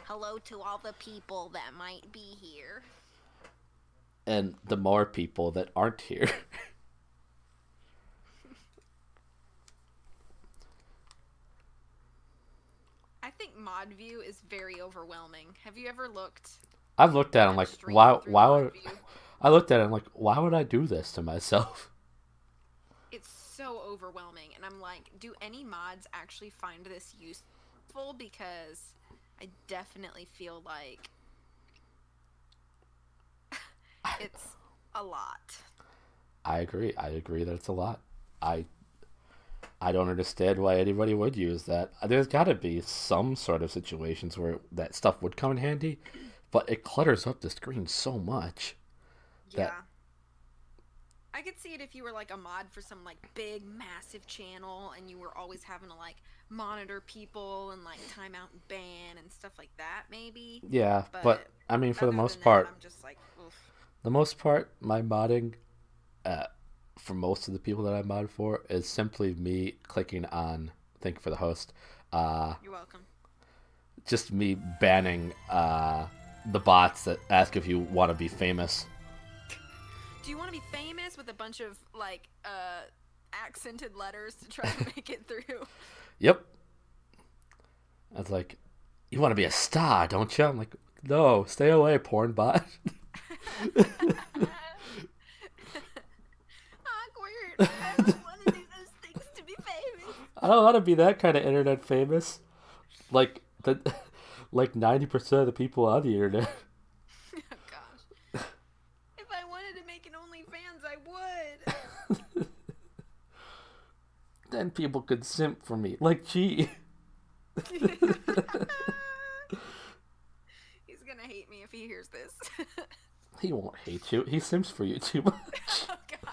hello to all the people that might be here. And the more people that aren't here. I think mod view is very overwhelming. Have you ever looked I've looked at it, I'm like, stream why through why mod would view? I looked at it, I'm like, why would I do this to myself? It's so overwhelming, and I'm like, do any mods actually find this useful? Because I definitely feel like it's a lot. I agree. I agree that it's a lot. I don't understand why anybody would use that. There's got to be some sort of situations where that stuff would come in handy, but it clutters up the screen so much. Yeah. I could see it if you were like a mod for some like big massive channel and you were always having to like monitor people and like timeout and ban and stuff like that maybe. Yeah, but I mean, for the other most than part, that, I'm just like, oof. the most part, my modding, for most of the people that I mod for, is simply me clicking on thank you for the host. You're welcome. Just me banning the bots that ask if you want to be famous. Do you want to be famous with a bunch of like accented letters to try to make it through? Yep. I was like, you want to be a star, don't you? I'm like, no, stay away, porn bot. Awkward. I don't want to do those things to be famous. I don't want to be that kind of internet famous. Like like 90% of the people on the internet. Oh gosh. If I wanted to make an OnlyFans, I would. Then people could simp for me. Like, gee. He's gonna hate me if he hears this. He won't hate you. He simps for you too much. Oh god.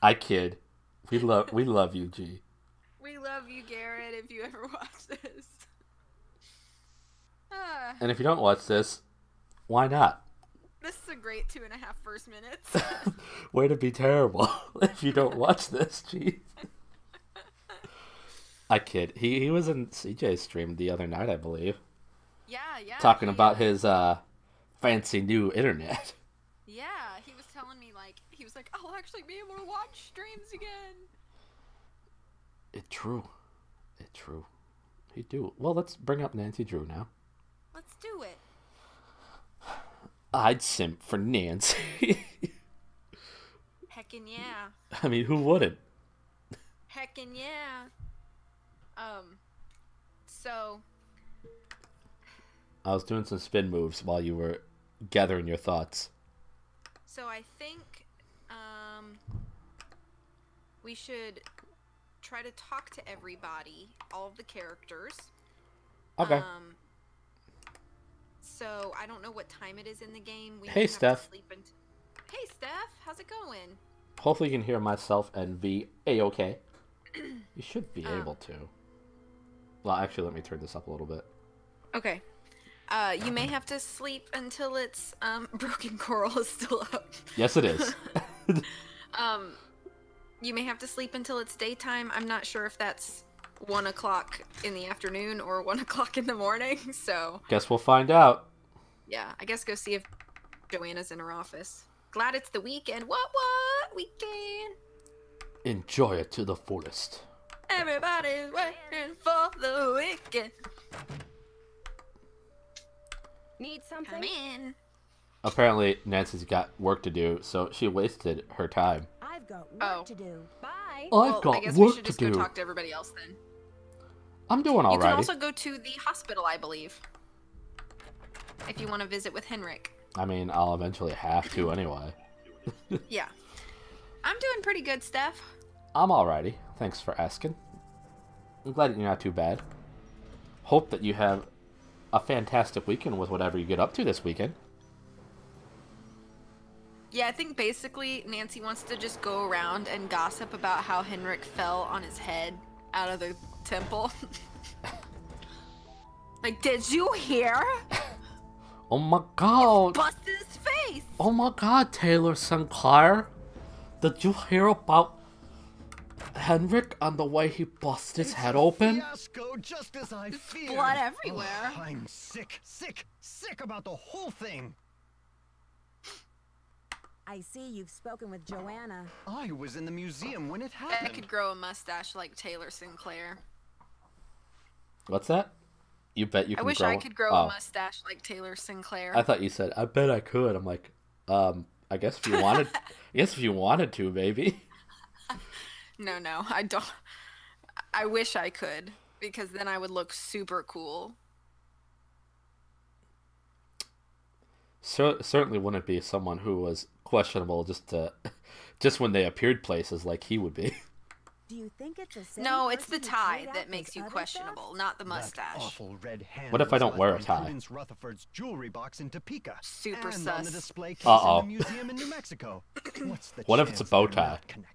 I kid. We love you, G. We love you, Garrett, if you ever watch this. And if you don't watch this, why not? This is a great 2.5 first minutes. Way to be terrible if you don't watch this, G. I kid. He was in CJ's stream the other night, I believe. Yeah. Talking about his fancy new internet. Yeah, he was telling me he was like, I'll actually be able to watch streams again. It's true. He do. Well, let's bring up Nancy Drew now. Let's do it. I'd simp for Nancy. Heckin' yeah. I mean, who wouldn't? Heckin' yeah. So I was doing some spin moves while you were gathering your thoughts. So I think we should try to talk to everybody, all of the characters. Okay. So I don't know what time it is in the game. We Hey, have Steph. To sleep Hey, Steph. How's it going? Hopefully you can hear myself and V A-okay. You should be able to. Well, actually, let me turn this up a little bit. Okay. You may have to sleep until it's Broken Coral is still up. Yes, it is. You may have to sleep until it's daytime. I'm not sure if that's 1 o'clock in the afternoon or 1 o'clock in the morning. So guess we'll find out. Yeah, I guess go see if Joanna's in her office. Glad it's the weekend. What weekend? Enjoy it to the fullest. Everybody's waiting for the weekend. Need something? Come in. Apparently, Nancy's got work to do, so she wasted her time. I've got work to do. Bye. I've got I guess we work should to just do. go talk to everybody else then. I'm doing alrighty. You can also go to the hospital, I believe. If you want to visit with Henrik. I mean, I'll eventually have to anyway. Yeah. I'm doing pretty good, Steph. I'm alrighty. Thanks for asking. I'm glad you're not too bad. Hope that you have a fantastic weekend with whatever you get up to this weekend. Yeah, I think basically Nancy wants to just go around and gossip about how Henrik fell on his head out of the temple. Like, did you hear? Oh my god! Bust his face! Oh my god, Taylor Sinclair! Did you hear about Henrik on the way he busted his It's head a open? Fiasco, just as I feared. blood everywhere. Oh, I'm sick about the whole thing. I see you've spoken with Joanna. I was in the museum when it I happened. could grow a mustache like Taylor Sinclair. What's that? You bet you I can wish grow I could grow a mustache like Taylor Sinclair. I thought you said, I bet I could. I'm like, I guess if you wanted, I guess if you wanted to, maybe. No, I don't. I wish I could, because then I would look super cool. Certainly wouldn't be someone who was questionable just when they appeared places like he would be. Do you think it's a same No, it's the person who tie carried out that those makes you other questionable, thefts? not the That mustache. awful red hand What if I was don't left wear a in tie? Prudence Rutherford's jewelry box in Topeka. Super and on the sus. display case Uh-oh. in the museum in New Mexico. What's the What if it's a chance bow they're tie? not connected?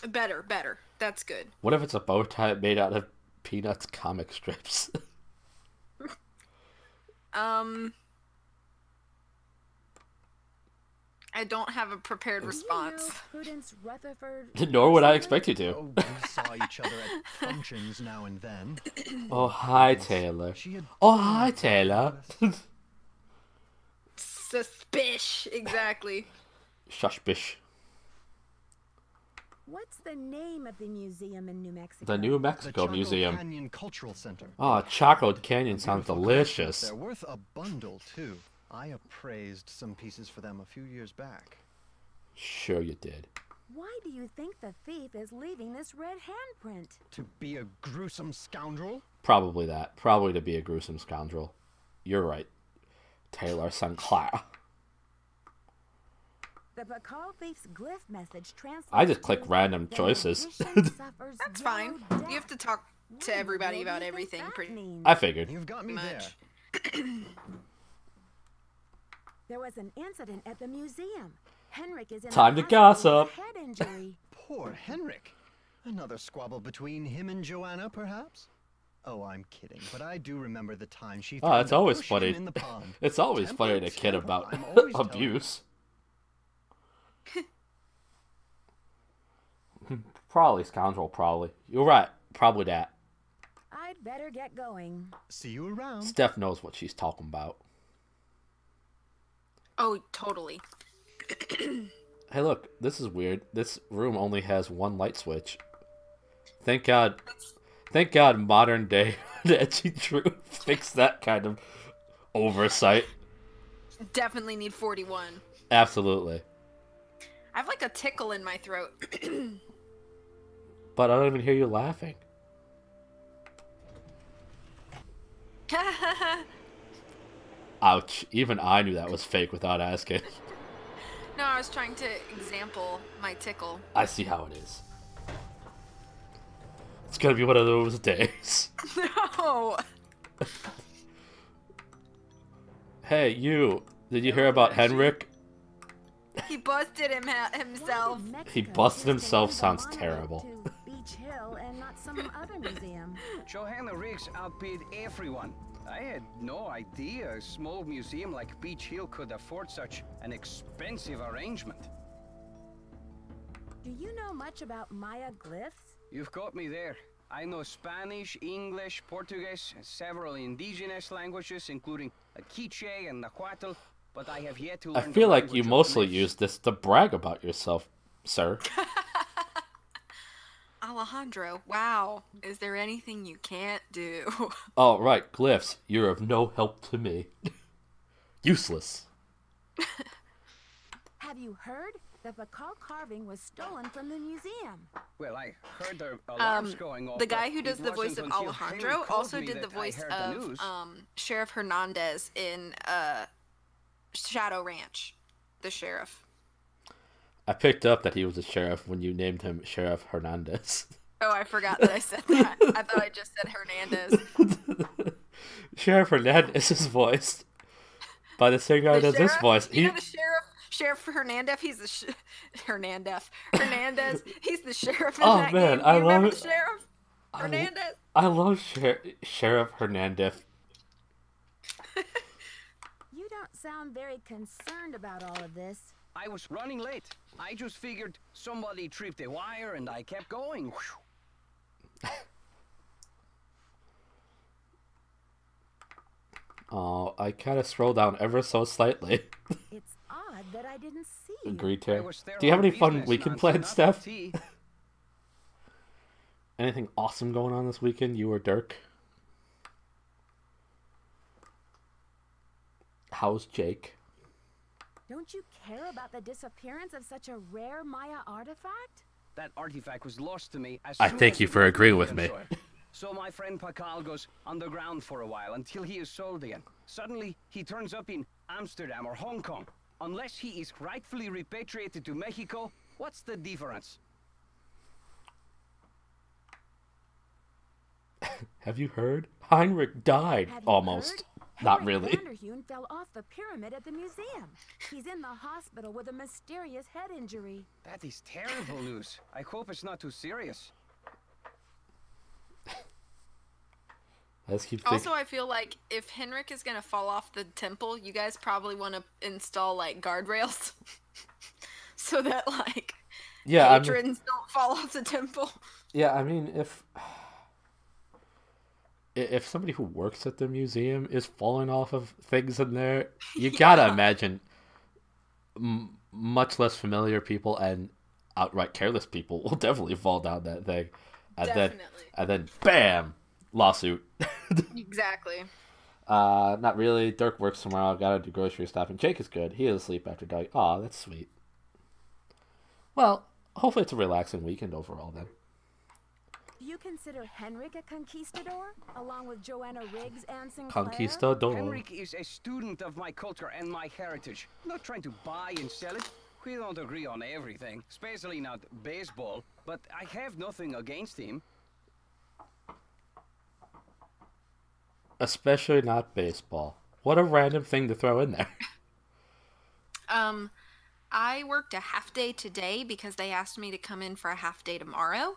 Better. That's good. What if it's a bow tie made out of Peanuts comic strips? I don't have a prepared Do you response. know Prudence Rutherford Nor would I personally? expect you to. Oh, we saw each other at functions now and then. Oh, hi, Taylor. She had Oh, hi, Taylor. Suspish, exactly. Shush, bish. What's the name of the museum in New Mexico? The New the Mexico Chaco Museum. Canyon Cultural Center. Oh, Chaco Canyon sounds Beautiful delicious. They're worth a bundle, too. I appraised some pieces for them a few years back. Sure you did. Why do you think the thief is leaving this red handprint? To be a gruesome scoundrel? Probably that. Probably to be a gruesome scoundrel. You're right. Taylor Sinclair. The Bacall thief's glyph message translates I just click to, random "The choices." magician suffers That's yellow fine. death." You have to talk What to in the everybody world do about you think everything that pretty means? I figured. You've got me much. there. There was an incident at the museum. Henrik is in Time the to hospital with gossip. a head injury. Poor Henrik. Another squabble between him and Joanna, perhaps? Oh, I'm kidding, but I do remember the time she Oh, threatened it's to always push funny. him in the pond. It's always Temper, funny to kid temper, about I'm always telling abuse. Probably scoundrel, probably. You're right. Probably that. I'd better get going. See you around. Steph knows what she's talking about. Oh, totally. Hey, look. This is weird. This room only has one light switch. Thank God. Thank God modern day Edgy True fixed that kind of oversight. Definitely need 41. Absolutely. I have like a tickle in my throat. But I don't even hear you laughing. Ouch. Even I knew that was fake without asking. No, I was trying to example my tickle. I see how it is. It's gonna be one of those days. No! Hey, you. Did you hear about Henrik? He busted himself. Why did Mexico He busted choose to himself leave the sounds monument terrible. to Beach Hill and not some other museum. Johanna Riggs outbid everyone. I had no idea a small museum like Beach Hill could afford such an expensive arrangement. Do you know much about Maya glyphs? You've got me there. I know Spanish, English, Portuguese, and several indigenous languages, including Quiche and Nahuatl, but I have yet to I learn feel the like you language of mostly myths. use this to brag about yourself, sir. Alejandro, wow. Is there anything you can't do? Oh, right, glyphs. You're of no help to me. Useless. Have you heard? The Bacall carving was stolen from the museum. Well, I heard the alarms going off. The guy but who does it the voice wasn't of until Alejandro Henry called also me did the that I voice heard the of news. Sheriff Hernandez in Shadow Ranch. The sheriff. I picked up that he was a sheriff when you named him Sheriff Hernandez. Oh, I forgot that I said that. I thought I just said Hernandez. Sheriff Hernandez is voiced by the same guy who does this voice. You know the Sheriff Hernandez. He's the Hernandez. He's the sheriff in Oh, that man, game. I You remember love the it. sheriff Hernandez. I love Sheriff Hernandez. You don't sound very concerned about all of this. I was running late. I just figured somebody tripped a wire and I kept going. Whew. Oh, I kind of scrolled down ever so slightly. It's odd that I didn't see you. Agreed I to. was there Do you have on any fun business, weekend Nancy, plans, not Steph? tea. Anything awesome going on this weekend, you or Dirk? How's Jake? Don't you care about the disappearance of such a rare Maya artifact? That artifact was lost to me as I soon thank as you it for left agreeing the with me. soil. So my friend Pakal goes underground for a while until he is sold again. Suddenly, he turns up in Amsterdam or Hong Kong. Unless he is rightfully repatriated to Mexico, what's the difference? Have you heard? Heinrich died. Have you Almost. heard? Not Henrik really. Vanderheun fell off the pyramid at the museum. He's in the hospital with a mysterious head injury. That is terrible news. I hope it's not too serious. I just keep thinking. Also, I feel like if Henrik is gonna fall off the temple, you guys probably want to install like guardrails, so that like Yeah, I mean, patrons don't fall off the temple. yeah, I mean, if somebody who works at the museum is falling off of things in there, you gotta imagine much less familiar people and outright careless people will definitely fall down that thing, and Definitely. then bam, lawsuit. Exactly. Not really. Dirk works tomorrow. Gotta do grocery stuff, and Jake is good. He is asleep after dark. Aw, that's sweet. Well, hopefully it's a relaxing weekend overall then. Do you consider Henrik a conquistador, along with Joanna Riggs and Sinclair? Conquistador. Henrik is a student of my culture and my heritage. I'm not trying to buy and sell it. We don't agree on everything, especially not baseball, but I have nothing against him. Especially not baseball. What a random thing to throw in there. I worked a half day today because they asked me to come in for a half day tomorrow.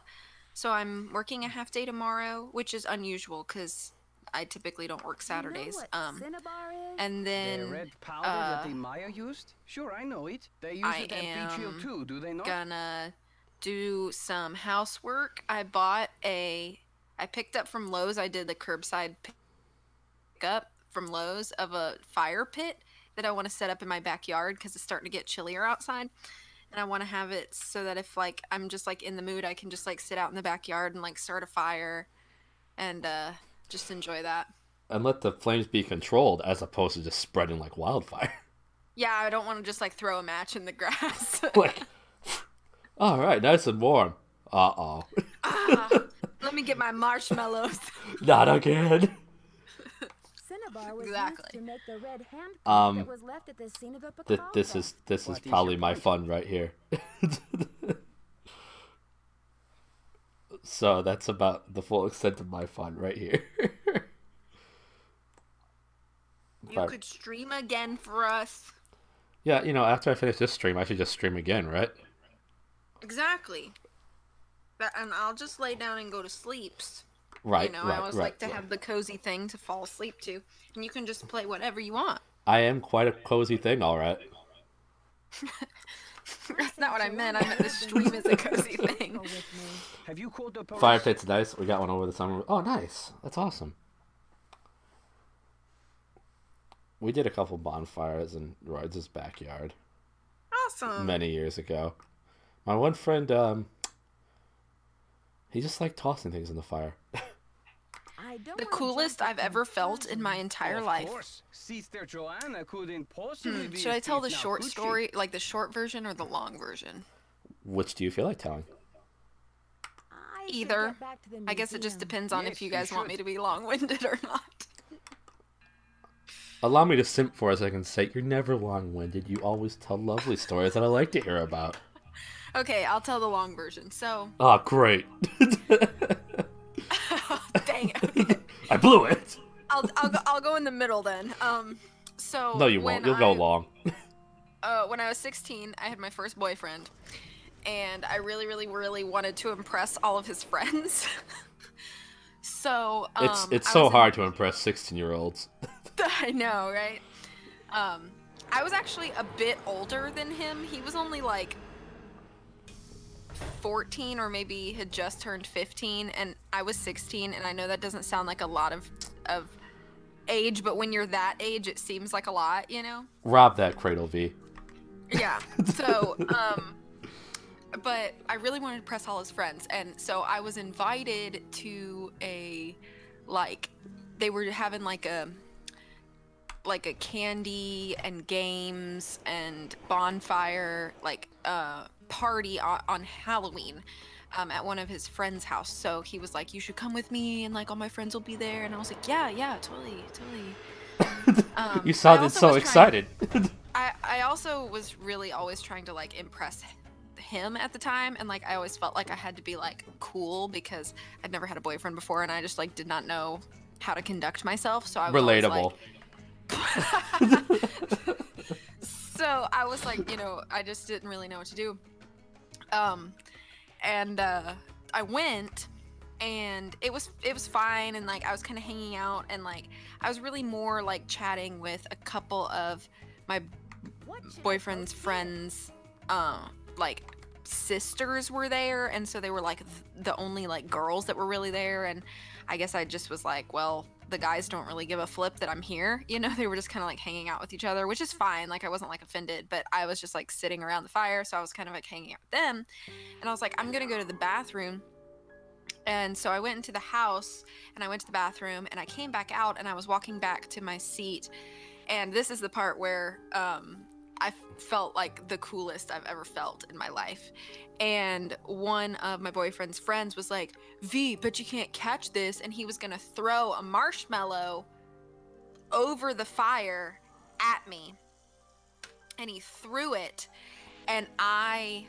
So I'm working a half day tomorrow, which is unusual because I typically don't work Saturdays. You know what Cinnabar is? And The then red powder that the Maya used? Sure, I know it. They use I it at Beach Hill am too, do they not? gonna do some housework. I picked up from Lowe's. I did the curbside pickup from Lowe's of a fire pit that I want to set up in my backyard because it's starting to get chillier outside. And I want to have it so that if like I'm just like in the mood, I can just like sit out in the backyard and like start a fire and just enjoy that. And let the flames be controlled as opposed to just spreading like wildfire. Yeah, I don't want to just like throw a match in the grass. Like, all right, nice and warm. Uh-oh. Let me get my marshmallows. Not again. Cinnabar was Exactly. used to make the red handprint that was left at the scene of the Pakal This death. is What is probably your my point? fun right here. So that's about the full extent of my fun right here. You But- could stream again for us. Yeah, you know, after I finish this stream, I should just stream again, right? Exactly. And I'll just lay down and go to sleep. Right, You know, right, I always right, like to right. have the cozy thing to fall asleep to. And you can just play whatever you want. I am quite a cozy thing, all right. That's not what I meant. I meant the stream is a cozy thing. With me. Have you called the police? Fire pit's nice. We got one over the summer. Oh, nice. That's awesome. We did a couple bonfires in Royds' backyard Awesome. many years ago. My one friend, he just liked tossing things in the fire. I don't The wanna coolest jump I've to ever felt in my conclusions. entire Of life. course. Sister Joanna couldn't possibly be Should I tell the asleep now, short could she? story, like the short version or the long version? Which do you feel like telling? I should Either. get back to the I guess it just museum. depends on Yes, if you you guys want me should. to be long-winded or not. Allow me to simp for a second's sake. You're never long-winded. You always tell lovely stories that I like to hear about. Okay, I'll tell the long version. So, Oh, great. dang it. Okay. I blew it. I'll go in the middle then. So No, you when won't. You'll go I- long. When I was 16, I had my first boyfriend, and I really, really, really wanted to impress all of his friends. So It's I so was in- hard to impress 16-year-olds. I know, right? I was actually a bit older than him. He was only like 14 or maybe had just turned 15, and I was 16, and I know that doesn't sound like a lot of age, but when you're that age, it seems like a lot, you know? Rob that cradle, V. Yeah. So, but I really wanted to impress all his friends, and so I was invited to a, like, they were having like a candy and games and bonfire, like, party on Halloween, at one of his friends' house. So he was like, you should come with me, and like all my friends will be there. And I was like, yeah, totally. You sounded so excited. I also was really always trying to like impress him at the time, and like I always felt like I had to be like cool because I'd never had a boyfriend before, and I just like did not know how to conduct myself. So I was always, Relatable. like, so I was like, you know, I just didn't really know what to do. And I went, and it was fine, and like I was kind of hanging out, and like I was really more like chatting with a couple of my boyfriend's friends, like sisters were there, and so they were like the only like girls that were really there. And I guess I just was like, well, the guys don't really give a flip that I'm here, you know. They were just kind of like hanging out with each other, which is fine. Like I wasn't like offended, but I was just like sitting around the fire, so I was kind of like hanging out with them. And I was like, I'm gonna go to the bathroom. And so I went into the house, and I went to the bathroom, and I came back out, and I was walking back to my seat. And this is the part where I felt like the coolest I've ever felt in my life. And one of my boyfriend's friends was like, V, but you can't catch this. And he was gonna throw a marshmallow over the fire at me. And he threw it, and I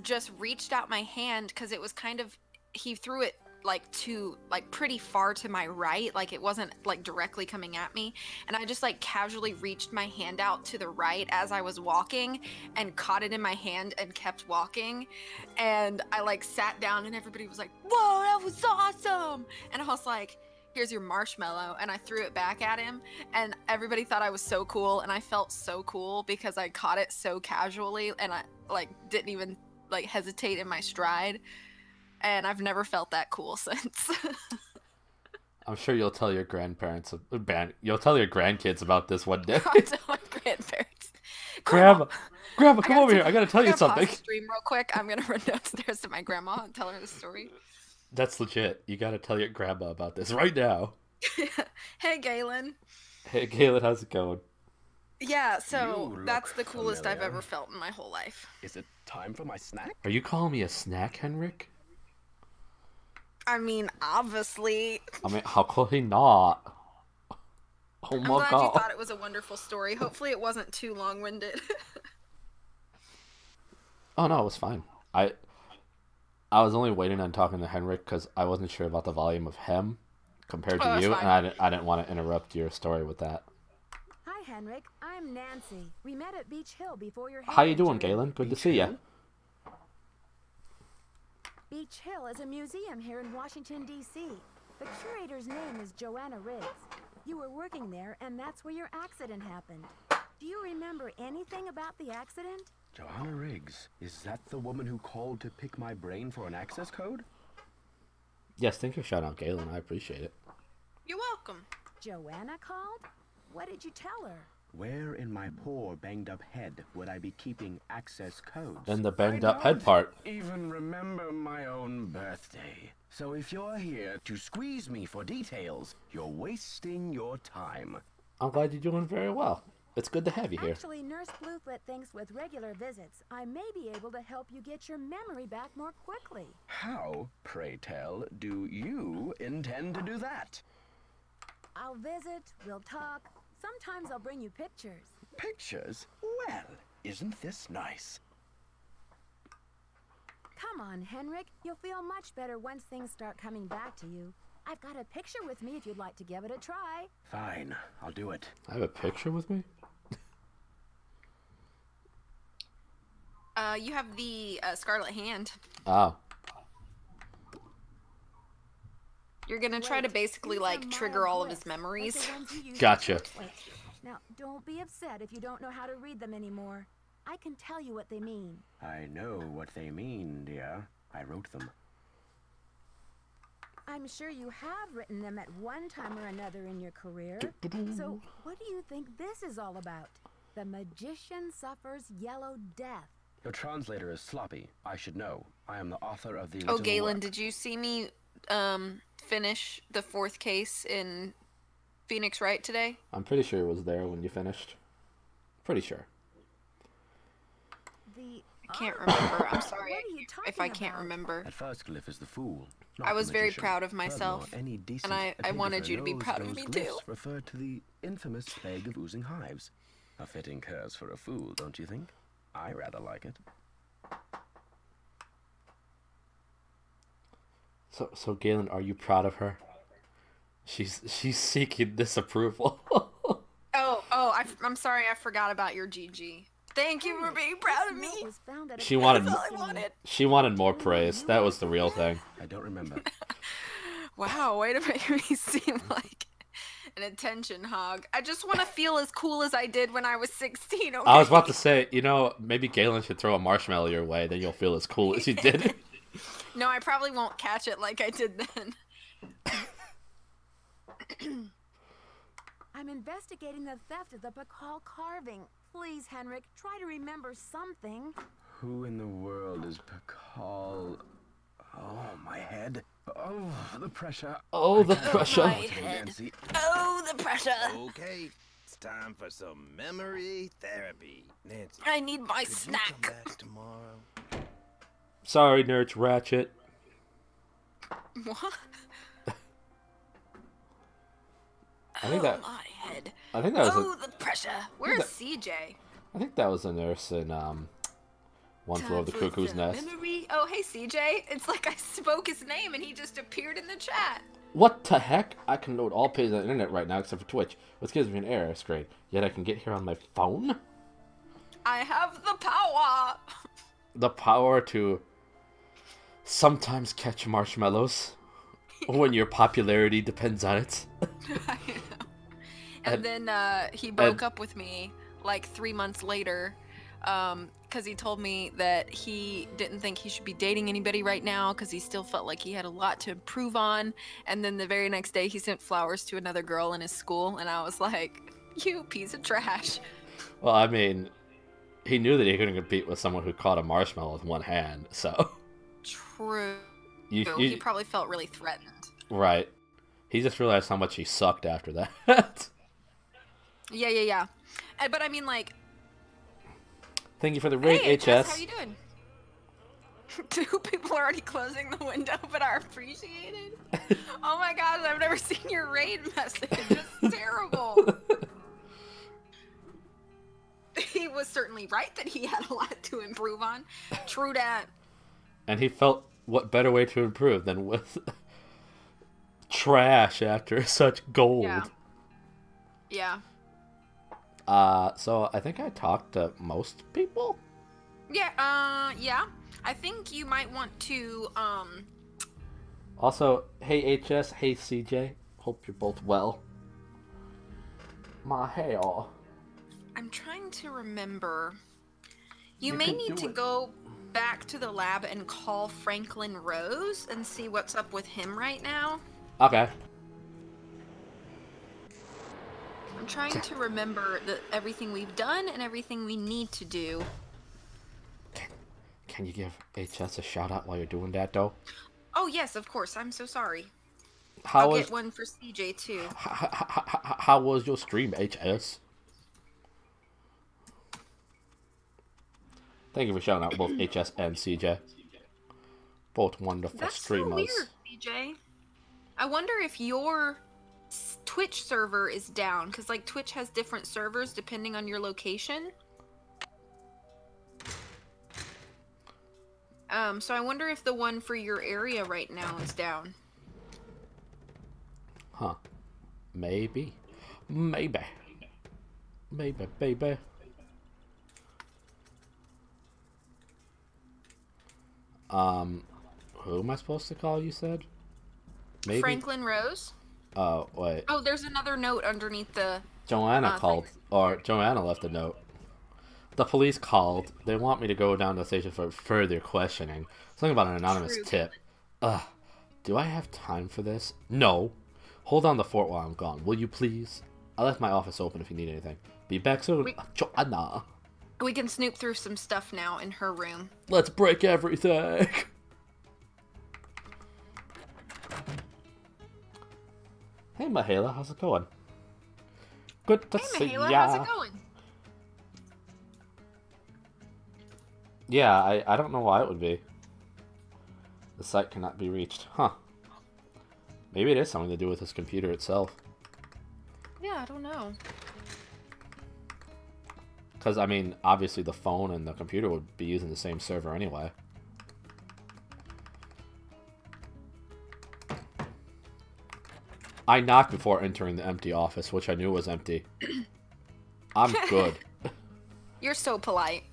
just reached out my hand, because it was kind of, he threw it like to like pretty far to my right, like it wasn't like directly coming at me, and I just like casually reached my hand out to the right as I was walking and caught it in my hand and kept walking. And I like sat down, and everybody was like, whoa, that was awesome. And I was like, here's your marshmallow. And I threw it back at him, and everybody thought I was so cool, and I felt so cool because I caught it so casually, and I like didn't even like hesitate in my stride. And I've never felt that cool since. I'm sure you'll tell your you'll tell your grandkids about this one day. I'll tell my grandparents. Grandma, come over here. I gotta tell you something. Pause the stream real quick. I'm gonna run downstairs to my grandma and tell her the story. That's legit. You gotta tell your grandma about this right now. Hey, Galen. Hey, Galen, how's it going? Yeah, so that's the coolest familiar. I've ever felt in my whole life. Is it time for my snack? Are you calling me a snack, Henrik? I mean, obviously. I mean, how could he not? Oh I'm my glad god. you thought it was a wonderful story. Hopefully it wasn't too long-winded. Oh no, it was fine. I was only waiting on talking to Henrik because I wasn't sure about the volume of him compared to that's you, fine. and I didn't want to interrupt your story with that. Hi, Henrik. I'm Nancy. We met at Beach Hill before your How you head doing, injury. Galen? Good to see you. Beach Hill is a museum here in Washington, D.C. The curator's name is Joanna Riggs. You were working there, and that's where your accident happened. Do you remember anything about the accident? Joanna Riggs. Is that the woman who called to pick my brain for an access code? Yes, thanks for shouting out Galen. I appreciate it. You're welcome. Joanna called? What did you tell her? Where in my poor banged-up head would I be keeping access codes? Then the banged up head part. Even remember my own birthday. So if you're here to squeeze me for details, you're wasting your time. I'm glad you're doing very well. It's good to have you here. Actually, Nurse Blueflet thinks with regular visits, I may be able to help you get your memory back more quickly. How, pray tell, do you intend to do that? I'll visit, we'll talk. Sometimes I'll bring you pictures. Pictures? Well, isn't this nice? Come on, Henrik. You'll feel much better once things start coming back to you. I've got a picture with me if you'd like to give it a try. Fine, I'll do it. I have a picture with me? You have the Scarlet Hand. Oh. You're gonna try to basically like trigger all of his memories. Gotcha. Now, don't be upset if you don't know how to read them anymore. I can tell you what they mean. I know what they mean, dear. I wrote them. I'm sure you have written them at one time or another in your career. So, what do you think this is all about? The magician suffers yellow death. Your translator is sloppy. I should know. I am the author of the Oh, original Galen, work. did you see me finish the 4th case in Phoenix Wright today? I'm pretty sure it was there when you finished. Pretty sure. I can't remember. I'm sorry What are you if I talking can't about? remember. At first, Glyph is the fool. Not I the was very magician. proud of myself, Furthermore, any decent and I wanted epitapher you to be knows proud of those me glyphs too. refer to the infamous plague of oozing hives. A fitting curse for a fool, don't you think? I rather like it. So Galen, are you proud of her? She's seeking disapproval. I'm sorry, I forgot about your GG. Thank you for being proud of me. This note was found at a She wanted- crime That's all I scene. wanted. She wanted more praise. That was the real thing. I don't remember. Wow, way to make me seem like an attention hog. I just want to feel as cool as I did when I was 16, okay? I was about to say, maybe Galen should throw a marshmallow your way, then you'll feel as cool as you did. No, I probably won't catch it like I did then. I'm investigating the theft of the Pakal carving. Please, Henrik, try to remember something. Who in the world is Pakal? Oh, my head. Oh, the pressure. Oh, the I can't pressure. talk My today, head. Nancy. Oh, the pressure. Okay, it's time for some memory therapy. Nancy, I need my could you come snack. back tomorrow? Sorry, Nurse Ratchet. What? I think that my head. I think that was Oh, the pressure. Where's that- CJ? I think that was a nurse in One Flew Over the Time for Cuckoo's some Nest. Memory. Oh, hey CJ. It's like I spoke his name and he just appeared in the chat. What the heck? I can load all pages on the internet right now except for Twitch, which gives me an error screen. Yet I can get here on my phone? I have the power. The power to sometimes catch marshmallows when your popularity depends on it. I know. And then he broke up with me like 3 months later because he told me that he didn't think he should be dating anybody right now because he still felt like he had a lot to improve on. And then the very next day he sent flowers to another girl in his school, and I was like, you piece of trash. Well, I mean, he knew that he couldn't compete with someone who caught a marshmallow with one hand, so... True. You, He probably felt really threatened. right. He just realized how much he sucked after that. Yeah. But I mean, like, Thank you for the raid, hey, Jess, HS. how you doing? Two people are already closing the window, but are appreciated. Oh my gosh, I've never seen your raid message. It's terrible. He was certainly right that he had a lot to improve on. True that. And he felt what better way to improve than with trash after such gold. Yeah. So I think I talked to most people. Yeah, I think you might want to, Also, hey HS, hey CJ. Hope you're both well. My hair. I'm trying to remember. You You may can need do to it. go back to the lab and call Franklin Rose and see what's up with him right now. Okay. I'm trying to remember everything we've done and everything we need to do. Can you give HS a shout out while you're doing that, though? Oh yes, of course. I'm so sorry. How I'll was get one for CJ too. how was your stream, HS? Thank you for shouting out both HS and CJ. Both wonderful That's streamers. so weird, CJ. I wonder if your Twitch server is down, because like Twitch has different servers depending on your location. So I wonder if the one for your area right now is down. Huh. Maybe. Maybe. Maybe, baby. Who am I supposed to call, you said? Maybe? Franklin Rose? Oh, wait. Oh, there's another note underneath the... Joanna thanks. called, or Joanna left a note. The police called. They want me to go down to the station for further questioning. Something about an anonymous True. tip. Ugh. Do I have time for this? No. Hold on the fort while I'm gone, will you please? I left my office open if you need anything. Be back soon. Joanna. We can snoop through some stuff now in her room. Let's break everything. Hey, Mihaela, how's it going? Good to Hey, see Mihaela, ya. how's it going? Yeah, I don't know why it would be. The site cannot be reached. Huh. Maybe it is something to do with his computer itself. Yeah, I don't know. Because, I mean, obviously the phone and the computer would be using the same server anyway. I knocked before entering the empty office, which I knew was empty. I'm good. You're so polite.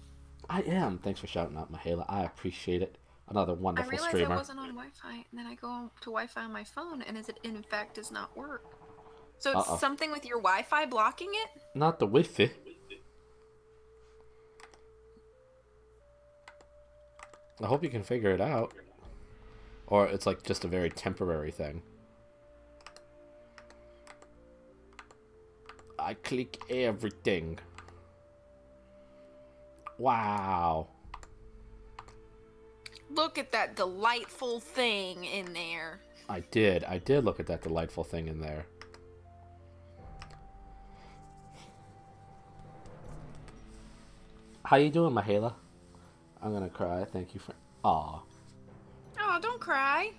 I am. Thanks for shouting out, Mihaela. I appreciate it. Another I wonderful realized streamer. I wasn't on Wi-Fi, and then I go to Wi-Fi on my phone, and it in fact does not work. So it's something with your Wi-Fi blocking it? Not the Wi-Fi. I hope you can figure it out. Or it's like just a very temporary thing. I click everything. Wow. Look at that delightful thing in there. I did look at that delightful thing in there. How you doing, Mihaela? I'm gonna cry. Thank you for... Aw. Oh, don't cry.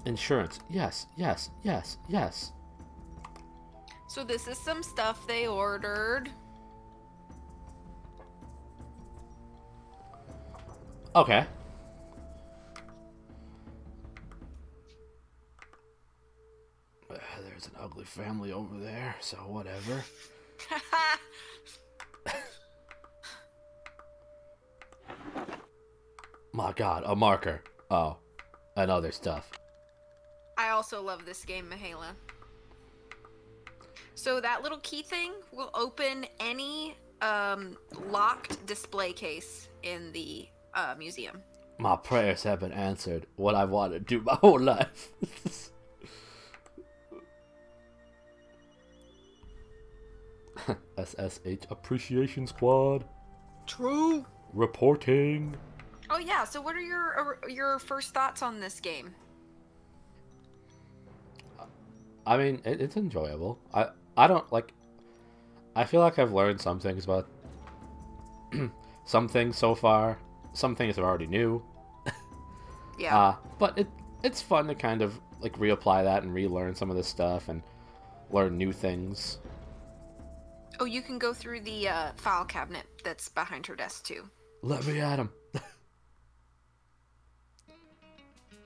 Insurance. Yes, yes, yes, yes. So this is some stuff they ordered. Okay. There's an ugly family over there, so whatever. My god, a marker. Oh, and other stuff. I also love this game, Mihaela. So that little key thing will open any locked display case in the museum. My prayers have been answered. What I wanted to do my whole life. SSH Appreciation Squad. True. Reporting. Oh yeah. So what are your first thoughts on this game? I mean, it's enjoyable. I don't like. I feel like I've learned some things about some things so far. Some things I already knew. Yeah. But it's fun to kind of like reapply that and relearn some of this stuff and learn new things. Oh, you can go through the file cabinet that's behind her desk too. Let me at him.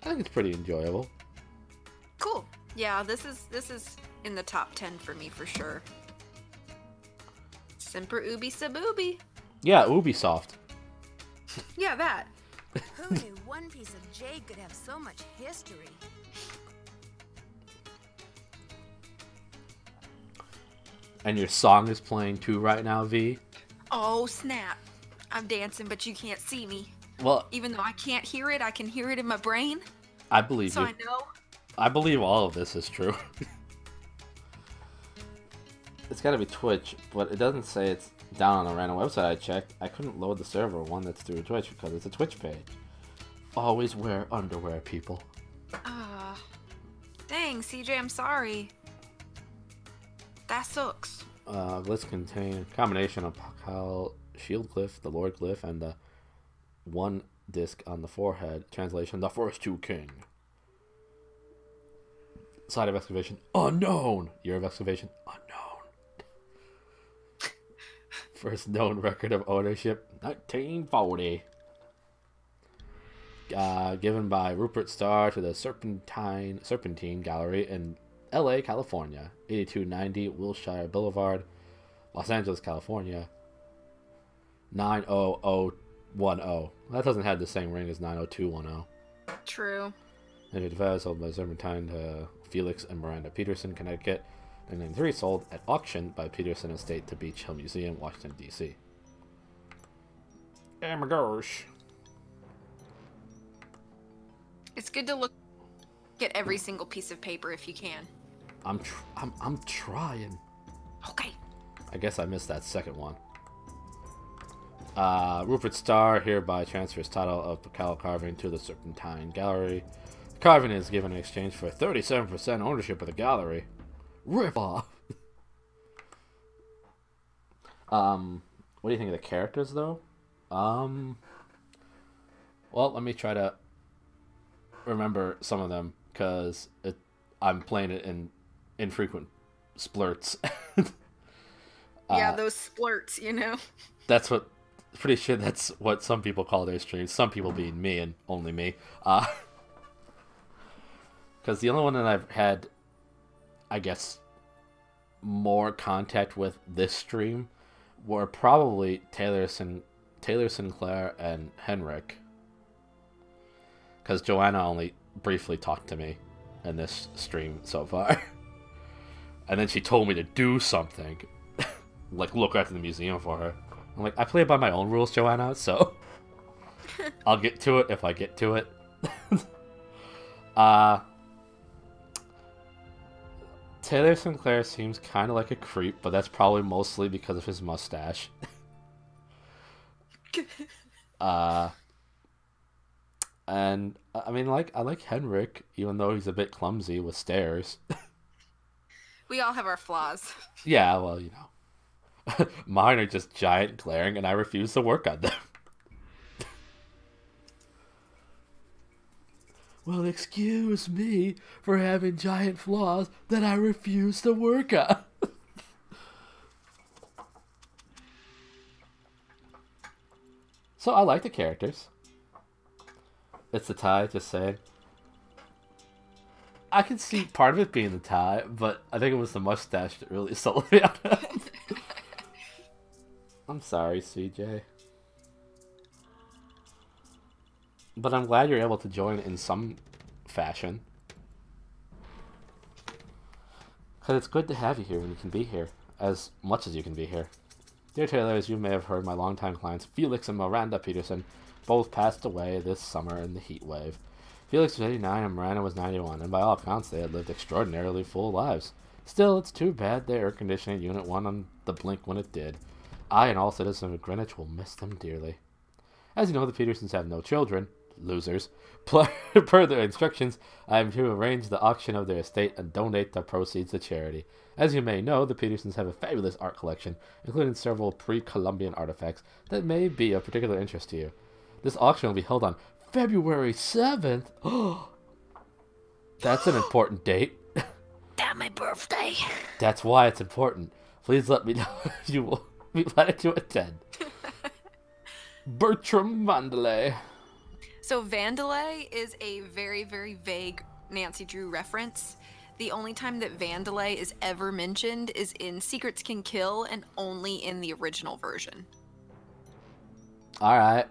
I think it's pretty enjoyable. Cool. Yeah, this is in the top 10 for me for sure. Semper Ubi Sub Ubi. Yeah, Ubisoft. Yeah, that. Who knew one piece of jade could have so much history? And your song is playing too right now, V? Oh, snap. I'm dancing, but you can't see me. Well, Even though I can't hear it, I can hear it in my brain. I believe So you. I know. I believe all of this is true. It's gotta be Twitch, but it doesn't say it's down on a random website I checked. I couldn't load the server, one that's through Twitch, because it's a Twitch page. Always wear underwear, people. Dang, CJ, I'm sorry. That sucks. Glyphs contain a combination of Pakal Shield Glyph, the Lord Glyph, and the one disc on the forehead. Translation, the first two king. Site of excavation, unknown. Year of excavation, unknown. First known record of ownership, 1940. Given by Rupert Starr to the Serpentine Gallery in LA, California. 8290 Wilshire Boulevard, Los Angeles, California. 90010. That doesn't have the same ring as 90210. True. And it was sold by Serpentine to Felix and Miranda Peterson, Connecticut. 1993, sold at auction by Peterson Estate to Beach Hill Museum, Washington, D.C. Oh my gosh. It's good to look at every single piece of paper if you can. I'm trying. Okay. I guess I missed that second one. Rupert Starr hereby transfers title of Picasso carving to the Serpentine Gallery. The carving is given in exchange for 37% ownership of the gallery. Rip off. What do you think of the characters, though? Well, let me try to remember some of them, because I'm playing it in infrequent splurts. Yeah, those splurts, you know? That's what... Pretty sure that's what some people call their streams. Some people being me and only me. Because the only one that I've had, I guess, more contact with this stream were probably Taylor Sinclair and Henrik. Because Joanna only briefly talked to me in this stream so far. And then she told me to do something. Like, look after the museum for her. I'm like, I play by my own rules, Joanna, so I'll get to it if I get to it. Taylor Sinclair seems kind of like a creep, but that's probably mostly because of his mustache. And I mean, I like Henrik, even though he's a bit clumsy with stairs. We all have our flaws. Yeah, well, you know. Mine are just giant, glaring, and I refuse to work on them. Well, excuse me for having giant flaws that I refuse to work on. So I like the characters. It's the tie, just saying. I can see part of it being the tie, but I think it was the mustache that really sold me on it. I'm sorry, CJ. But I'm glad you're able to join in some fashion. Because it's good to have you here when you can be here, as much as you can be here. Dear Taylor, as you may have heard, my longtime clients Felix and Miranda Peterson both passed away this summer in the heat wave. Felix was 89 and Miranda was 91, and by all accounts they had lived extraordinarily full lives. Still, it's too bad the air conditioning unit went on the blink when it did. I and all citizens of Greenwich will miss them dearly. As you know, the Petersons have no children. Losers. Per their instructions, I am to arrange the auction of their estate and donate the proceeds to charity. As you may know, the Petersons have a fabulous art collection, including several pre-Columbian artifacts that may be of particular interest to you. This auction will be held on February 7th. Oh, that's an important date. That's my birthday. That's why it's important. Please let me know if you will be glad to attend. Bertram Vandelay. So Vandelay is a very, very vague Nancy Drew reference. The only time that Vandelay is ever mentioned is in Secrets Can Kill and only in the original version. Alright.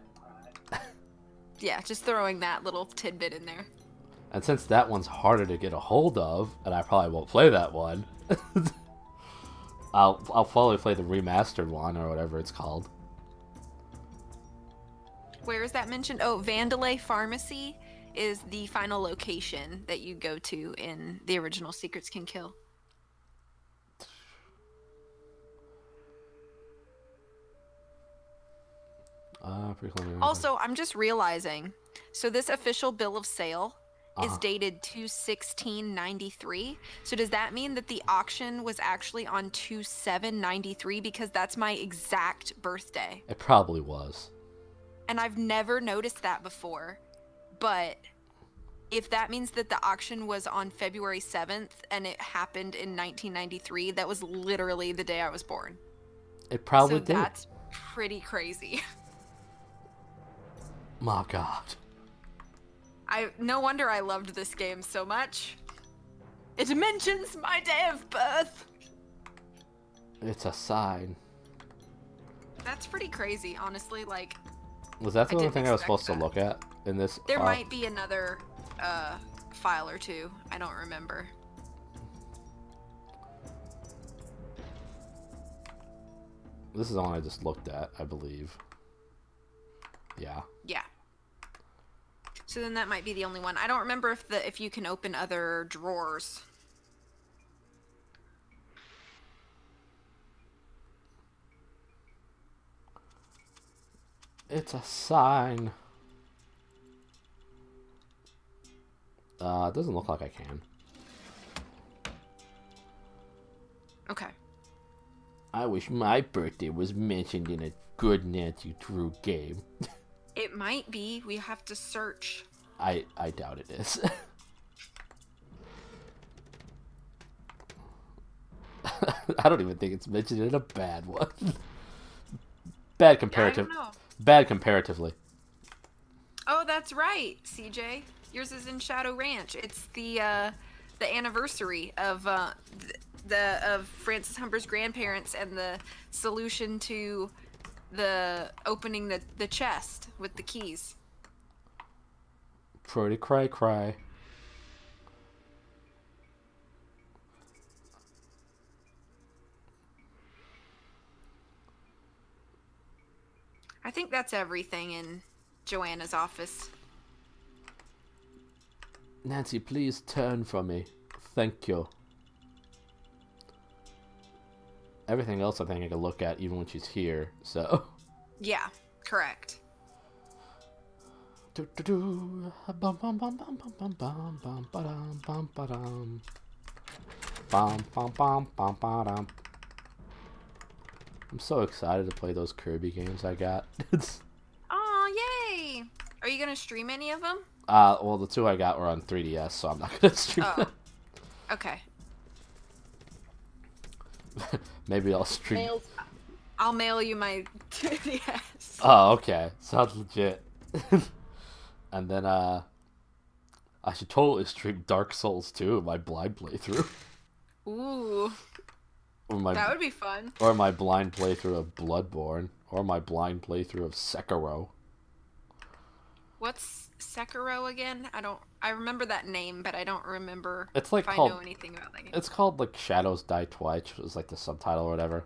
Yeah, just throwing that little tidbit in there. And since that one's harder to get a hold of, and I probably won't play that one, I'll probably play the remastered one or whatever it's called. Where is that mentioned? Oh, Vandelay Pharmacy is the final location that you go to in the original Secrets Can Kill. Also, I'm just realizing, so this official bill of sale is dated 2/16/93. So does that mean that the auction was actually on 2/7/93? Because that's my exact birthday. It probably was. And I've never noticed that before. But if that means that the auction was on February 7th and it happened in 1993, that was literally the day I was born. It probably did. So that's pretty crazy. My God. No wonder I loved this game so much. It mentions my day of birth. It's a sign. That's pretty crazy, honestly. Like, was that the only thing I was supposed to look at in this? There might be another file or two. I don't remember. This is the one I just looked at, I believe. Yeah. Yeah. So then that might be the only one. I don't remember if you can open other drawers. It's a sign. It doesn't look like I can. Okay. I wish my birthday was mentioned in a good Nancy Drew game. It might be. We have to search. I doubt it is. I don't even think it's mentioned in a bad one. Bad comparative. I don't know. Bad comparatively. Oh, that's right, CJ. Yours is in Shadow Ranch. It's the anniversary of of Francis Humber's grandparents and the solution to the opening the chest with the keys. Pretty cry. I think that's everything in Joanna's office. Nancy, please turn from me. Thank you. Everything else I think I can look at even when she's here, so. Yeah, correct. Do do do. Bum bum bum bum bum bum bum bum ba-dum bum ba-dum. Bum bum bum bum ba-dum. I'm so excited to play those Kirby games I got. Oh, yay! Are you gonna stream any of them? Well, the two I got were on 3DS, so I'm not gonna stream them. Okay. Maybe I'll stream. I'll mail you my 3DS. Oh, okay. Sounds legit. And then, I should totally stream Dark Souls 2, my blind playthrough. Ooh. Or That would be fun. Or my blind playthrough of Bloodborne. Or my blind playthrough of Sekiro. What's Sekiro again? I remember that name, but I don't remember It's like if called, I know anything about that game. It's called like Shadows Die Twice, which is like the subtitle or whatever.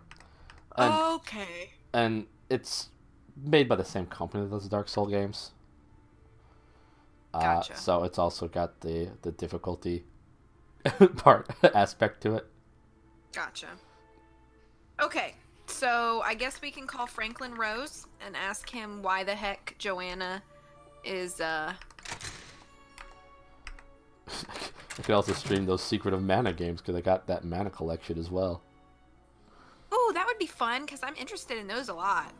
And, Okay. and it's made by the same company that does Dark Souls games. Gotcha. So it's also got the difficulty part aspect to it. Gotcha. Okay, so I guess we can call Franklin Rose and ask him why the heck Joanna is, I could also stream those Secret of Mana games because I got that Mana collection as well. Oh, that would be fun, because I'm interested in those a lot.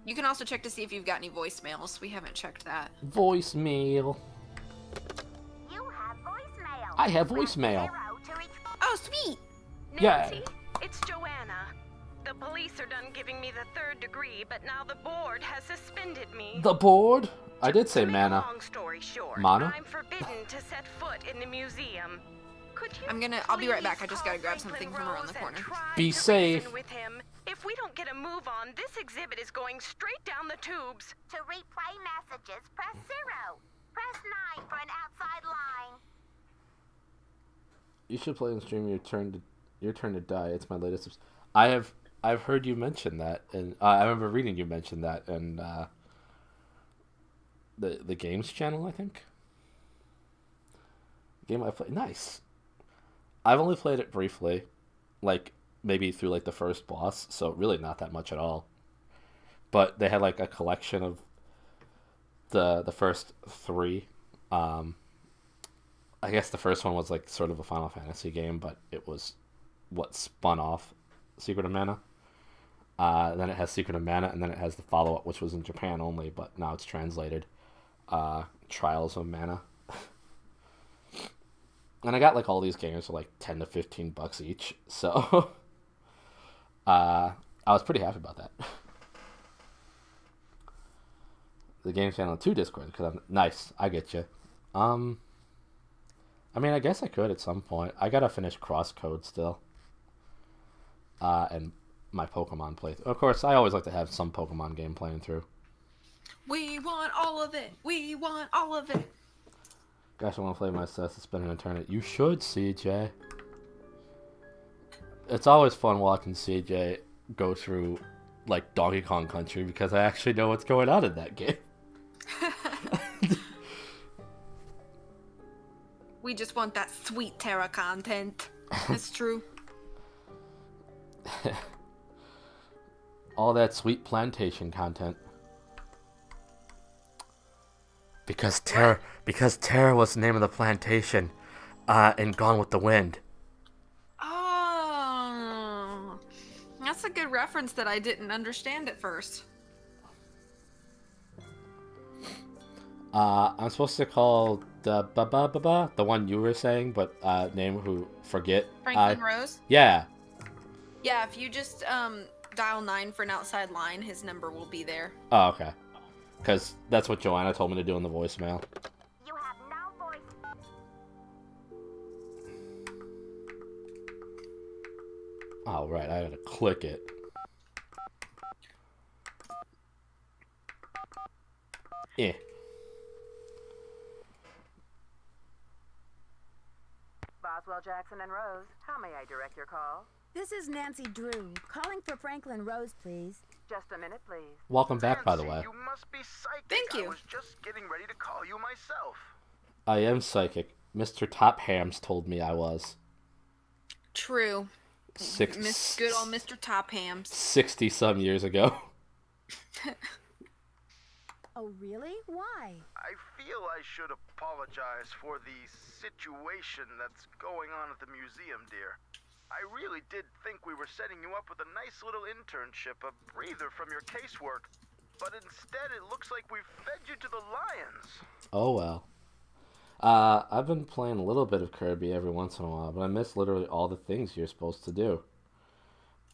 You can also check to see if you've got any voicemails. We haven't checked that. Voicemail. You have voicemail. I have voicemail. Oh, sweet! Yeah. Nancy, it's Joanna. The police are done giving me the 3rd degree, but now the board has suspended me. The board? I did say To make a Mana. long story short, Mana? I'm forbidden to set foot in the museum. Could you I'll be right back. I please just gotta call grab Franklin something from around the Rose and corner. try Be to safe. reason with him? If we don't get a move on, this exhibit is going straight down the tubes. To replay messages, press 0. Press 9 for an outside line. You should play and stream Your Turn to Die. It's my latest. I've heard you mention that, and I remember reading you mention that in the games channel. I think game I played. Nice. I've only played it briefly, like maybe through like the first boss, so really not that much at all. But they had like a collection of the first 3. I guess the first one was like sort of a Final Fantasy game, but it was what spun off Secret of Mana. Then it has Secret of Mana, and then it has the follow-up, which was in Japan only, but now it's translated. Trials of Mana. And I got like all these games for like $10 to $15 each, so I was pretty happy about that. The Games Channel 2 Discord, because I'm nice. I get you. I mean, I guess I could at some point. I gotta finish Crosscode still. And my Pokemon playthrough. Of course, I always like to have some Pokemon game playing through. We want all of it. We want all of it. Gosh, I want to play my Suspended Eternity. You should, CJ. It's always fun watching CJ go through like Donkey Kong Country because I actually know what's going on in that game. We just want that sweet Terra content. That's true. All that sweet plantation content. Because Terra was the name of the plantation in Gone with the Wind. Oh, that's a good reference that I didn't understand at first. I'm supposed to call the one you were saying, but name who forget. Franklin Rose? Yeah. Yeah, if you just dial 9 for an outside line, his number will be there. Oh, okay. Because that's what Joanna told me to do in the voicemail. You have no voice. Oh, right. I gotta click it. Yeah. Boswell, Jackson, and Rose, how may I direct your call? This is Nancy Drew, calling for Franklin Rose, please. Just a minute, please. Welcome back, by the way. You must be psychic. Thank you. I was just getting ready to call you myself. I am psychic. Mr. Top Hams told me I was. True. Good old Mr. Top Hams. 60-some years ago. Oh, really? Why? I feel I should apologize for the situation that's going on at the museum, dear. I really did think we were setting you up with a nice little internship, a breather from your casework. But instead, it looks like we've fed you to the lions. Oh, well. I've been playing a little bit of Kirby every once in a while, but I miss literally all the things you're supposed to do.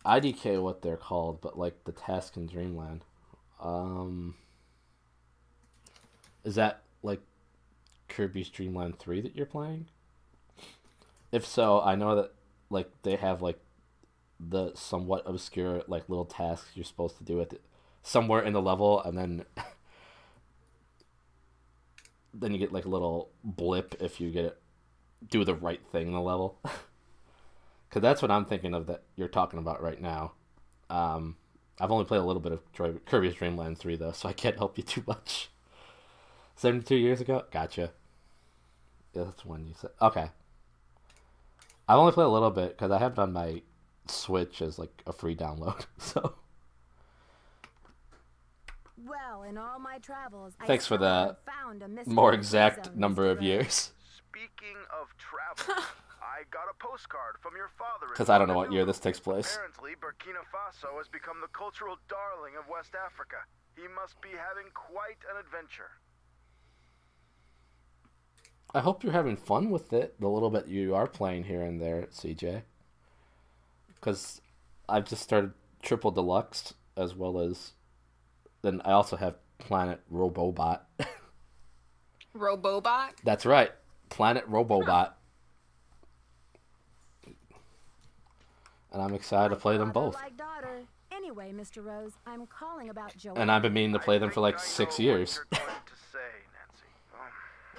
IDK what they're called, but like the task in Dreamland. Is that like Kirby's Dream Land 3 that you're playing? If so, I know that like they have like the somewhat obscure like little tasks you're supposed to do at somewhere in the level, and then then you get like a little blip if you do the right thing in the level. Because that's what I'm thinking of that you're talking about right now. I've only played a little bit of Kirby's Dream Land 3 though, so I can't help you too much. 72 years ago? Gotcha. Yeah, that's one you said. Okay. I've only played a little bit because I have it on my Switch as like a free download. So. Well, in all my travels, Thanks for that found a mystery more exact zone, number Mr. of Rose. years. Speaking of travel, I got a postcard from your father. Because I don't know what year this takes place. Apparently, Burkina Faso has become the cultural darling of West Africa. He must be having quite an adventure. I hope you're having fun with it, the little bit you are playing here and there, CJ. Because I've just started Triple Deluxe, as well as... Then I also have Planet Robobot. Robobot? That's right. Planet Robobot. And I'm excited to play them both. Like daughter. Anyway, Mr. Rose, I'm calling about Joanna. And I've been meaning to play them for like 6 years.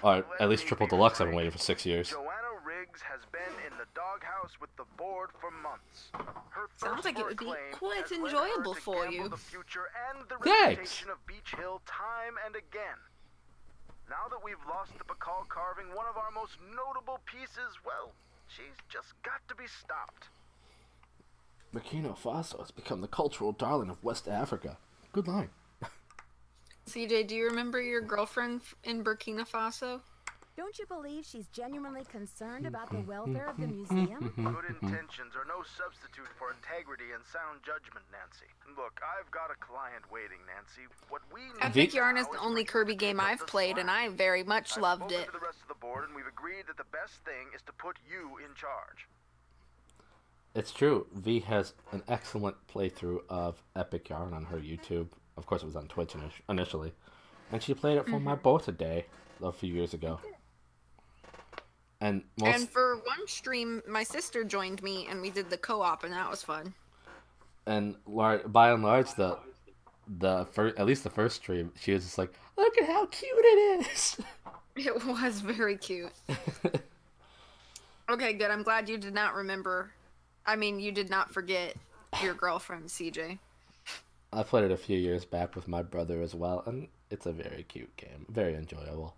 Or at least Triple Deluxe I've been waiting for 6 years. Joanna Riggs has been in the doghouse with the board for months. Her Sounds like it would be acclaim quite has led her enjoyable to for gamble you. The future and the Thanks. reputation of Beach Hill time and again. Now that we've lost the Bacall carving, one of our most notable pieces, well, she's just got to be stopped. Burkina Faso has become the cultural darling of West Africa. Good line. CJ, do you remember your girlfriend in Burkina Faso? Don't you believe she's genuinely concerned about the welfare of the museum? Good intentions are no substitute for integrity and sound judgment, Nancy. Look, I've got a client waiting, Nancy. What we need Epic Yarn now is the only Kirby game I've played, and I very much loved it. to the rest of the board, and we've agreed that the best thing is to put you in charge. It's true. V has an excellent playthrough of Epic Yarn on her YouTube. Of course, it was on Twitch initially. And she played it for my birthday a few years ago. And for one stream, my sister joined me, and we did the co-op, and that was fun. And by and large, at least the first stream, she was just like, "Look at how cute it is." It was very cute. Okay, good. I'm glad you did not remember. I mean, you did not forget your girlfriend, CJ. I played it a few years back with my brother as well, and it's a very cute game. Very enjoyable.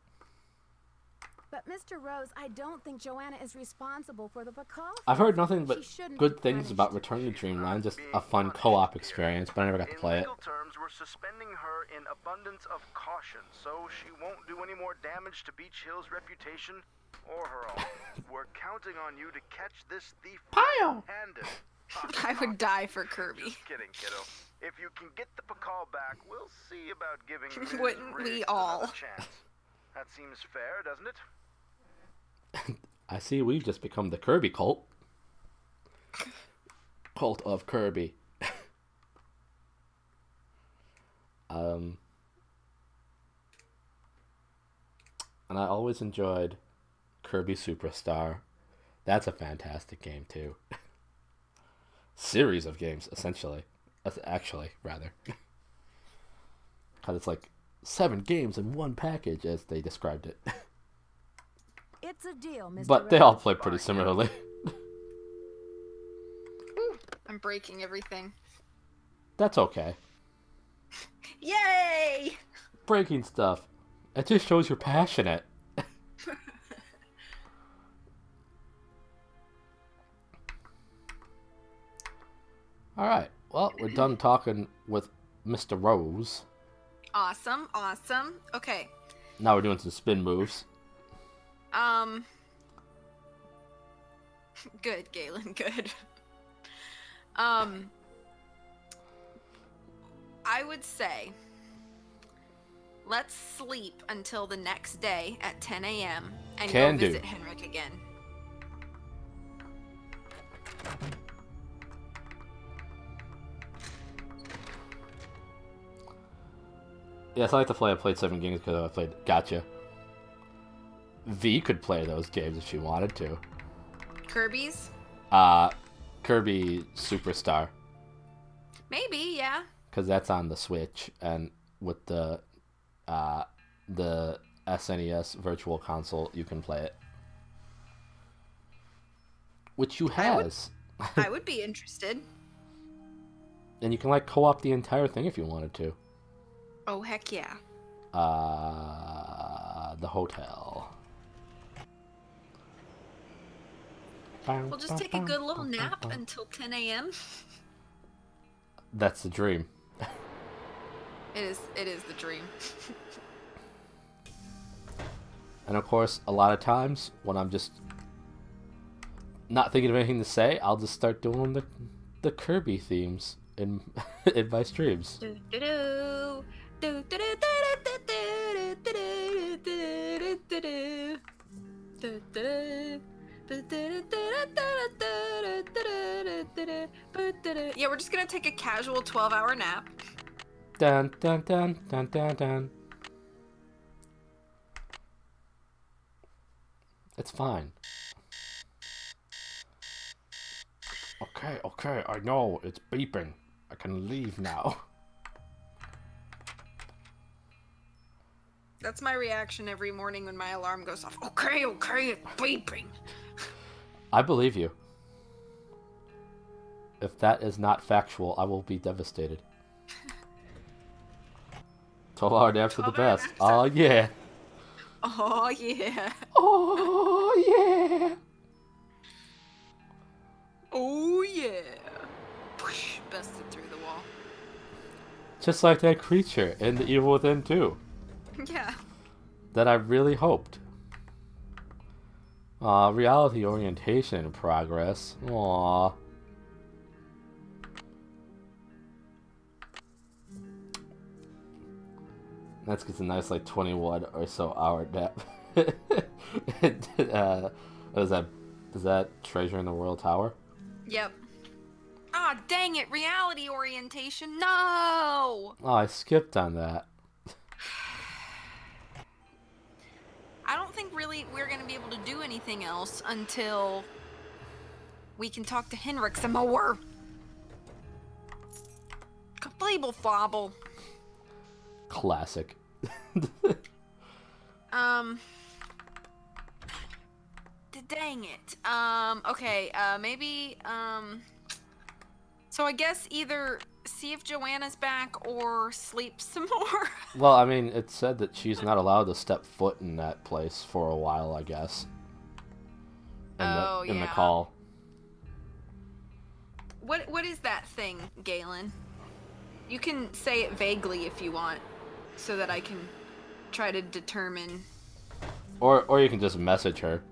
But Mr. Rose, I don't think Joanna is responsible for the Bacall. I've heard nothing but She shouldn't good be things about punished. Return to Dreamland. Just a fun co-op experience, but I never got to play it. In legal terms, we're suspending her in abundance of caution, so she won't do any more damage to Beach Hill's reputation or her own. We're counting on you to catch this thief red-handed. I would die for Kirby. Just kidding, kiddo. If you can get the Bacall back, we'll see about giving Ms. Wouldn't we Riggs all? another chance. That seems fair, doesn't it? I see we've just become the Kirby cult. Cult of Kirby. And I always enjoyed Kirby Superstar. That's a fantastic game too. Series of games, essentially. Actually, rather. Because it's like 7 games in one package, as they described it. It's a deal, Mr. But they all Rose. play pretty similarly. I'm breaking everything. That's okay. Yay! Breaking stuff. It just shows you're passionate. Alright, well, we're done talking with Mr. Rose. Awesome, awesome. Okay. Now we're doing some spin moves. Good, Galen, good. I would say let's sleep until the next day at 10 a.m. and Can go do. visit Henrik again. Yes, I like to play. I played 7 games because I played Gotcha. V could play those games if she wanted to. Kirby's? Kirby Superstar. Maybe, yeah. Because that's on the Switch, and with the SNES Virtual Console, you can play it. Which you has. I would be interested. And you can like co-op the entire thing if you wanted to. Oh, heck yeah. The hotel. We'll just take a good little nap until 10 a.m. That's the dream. It is the dream. And of course, a lot of times when I'm just not thinking of anything to say, I'll just start doing the Kirby themes in in my streams. Yeah, we're just gonna take a casual 12-hour nap. Dun dun dun dun dun dun. It's fine. Okay, I know, it's beeping. I can leave now. That's my reaction every morning when my alarm goes off. Okay, it's beeping. I believe you. If that is not factual, I will be devastated. 12-hour naps are the 12-hour best. naps Oh yeah. Oh, yeah. Oh yeah. Oh, yeah. Whoosh, busted through the wall. Just like that creature in The Evil Within 2. Yeah. That I really hoped. Reality orientation in progress. Aww. That's gets a nice like 21 or so hour nap. Is that Treasure in the World Tower? Yep. Ah, dang it, reality orientation, no! Oh, I skipped on that. I don't think really we're gonna be able to do anything else until we can talk to Henrik some more. Kableeble flobble. Classic. Dang it. Okay, maybe, So I guess either see if Joanna's back or sleep some more. Well, I mean, it said that she's not allowed to step foot in that place for a while, I guess. In the call. What is that thing, Galen? You can say it vaguely if you want, so that I can try to determine. Or you can just message her.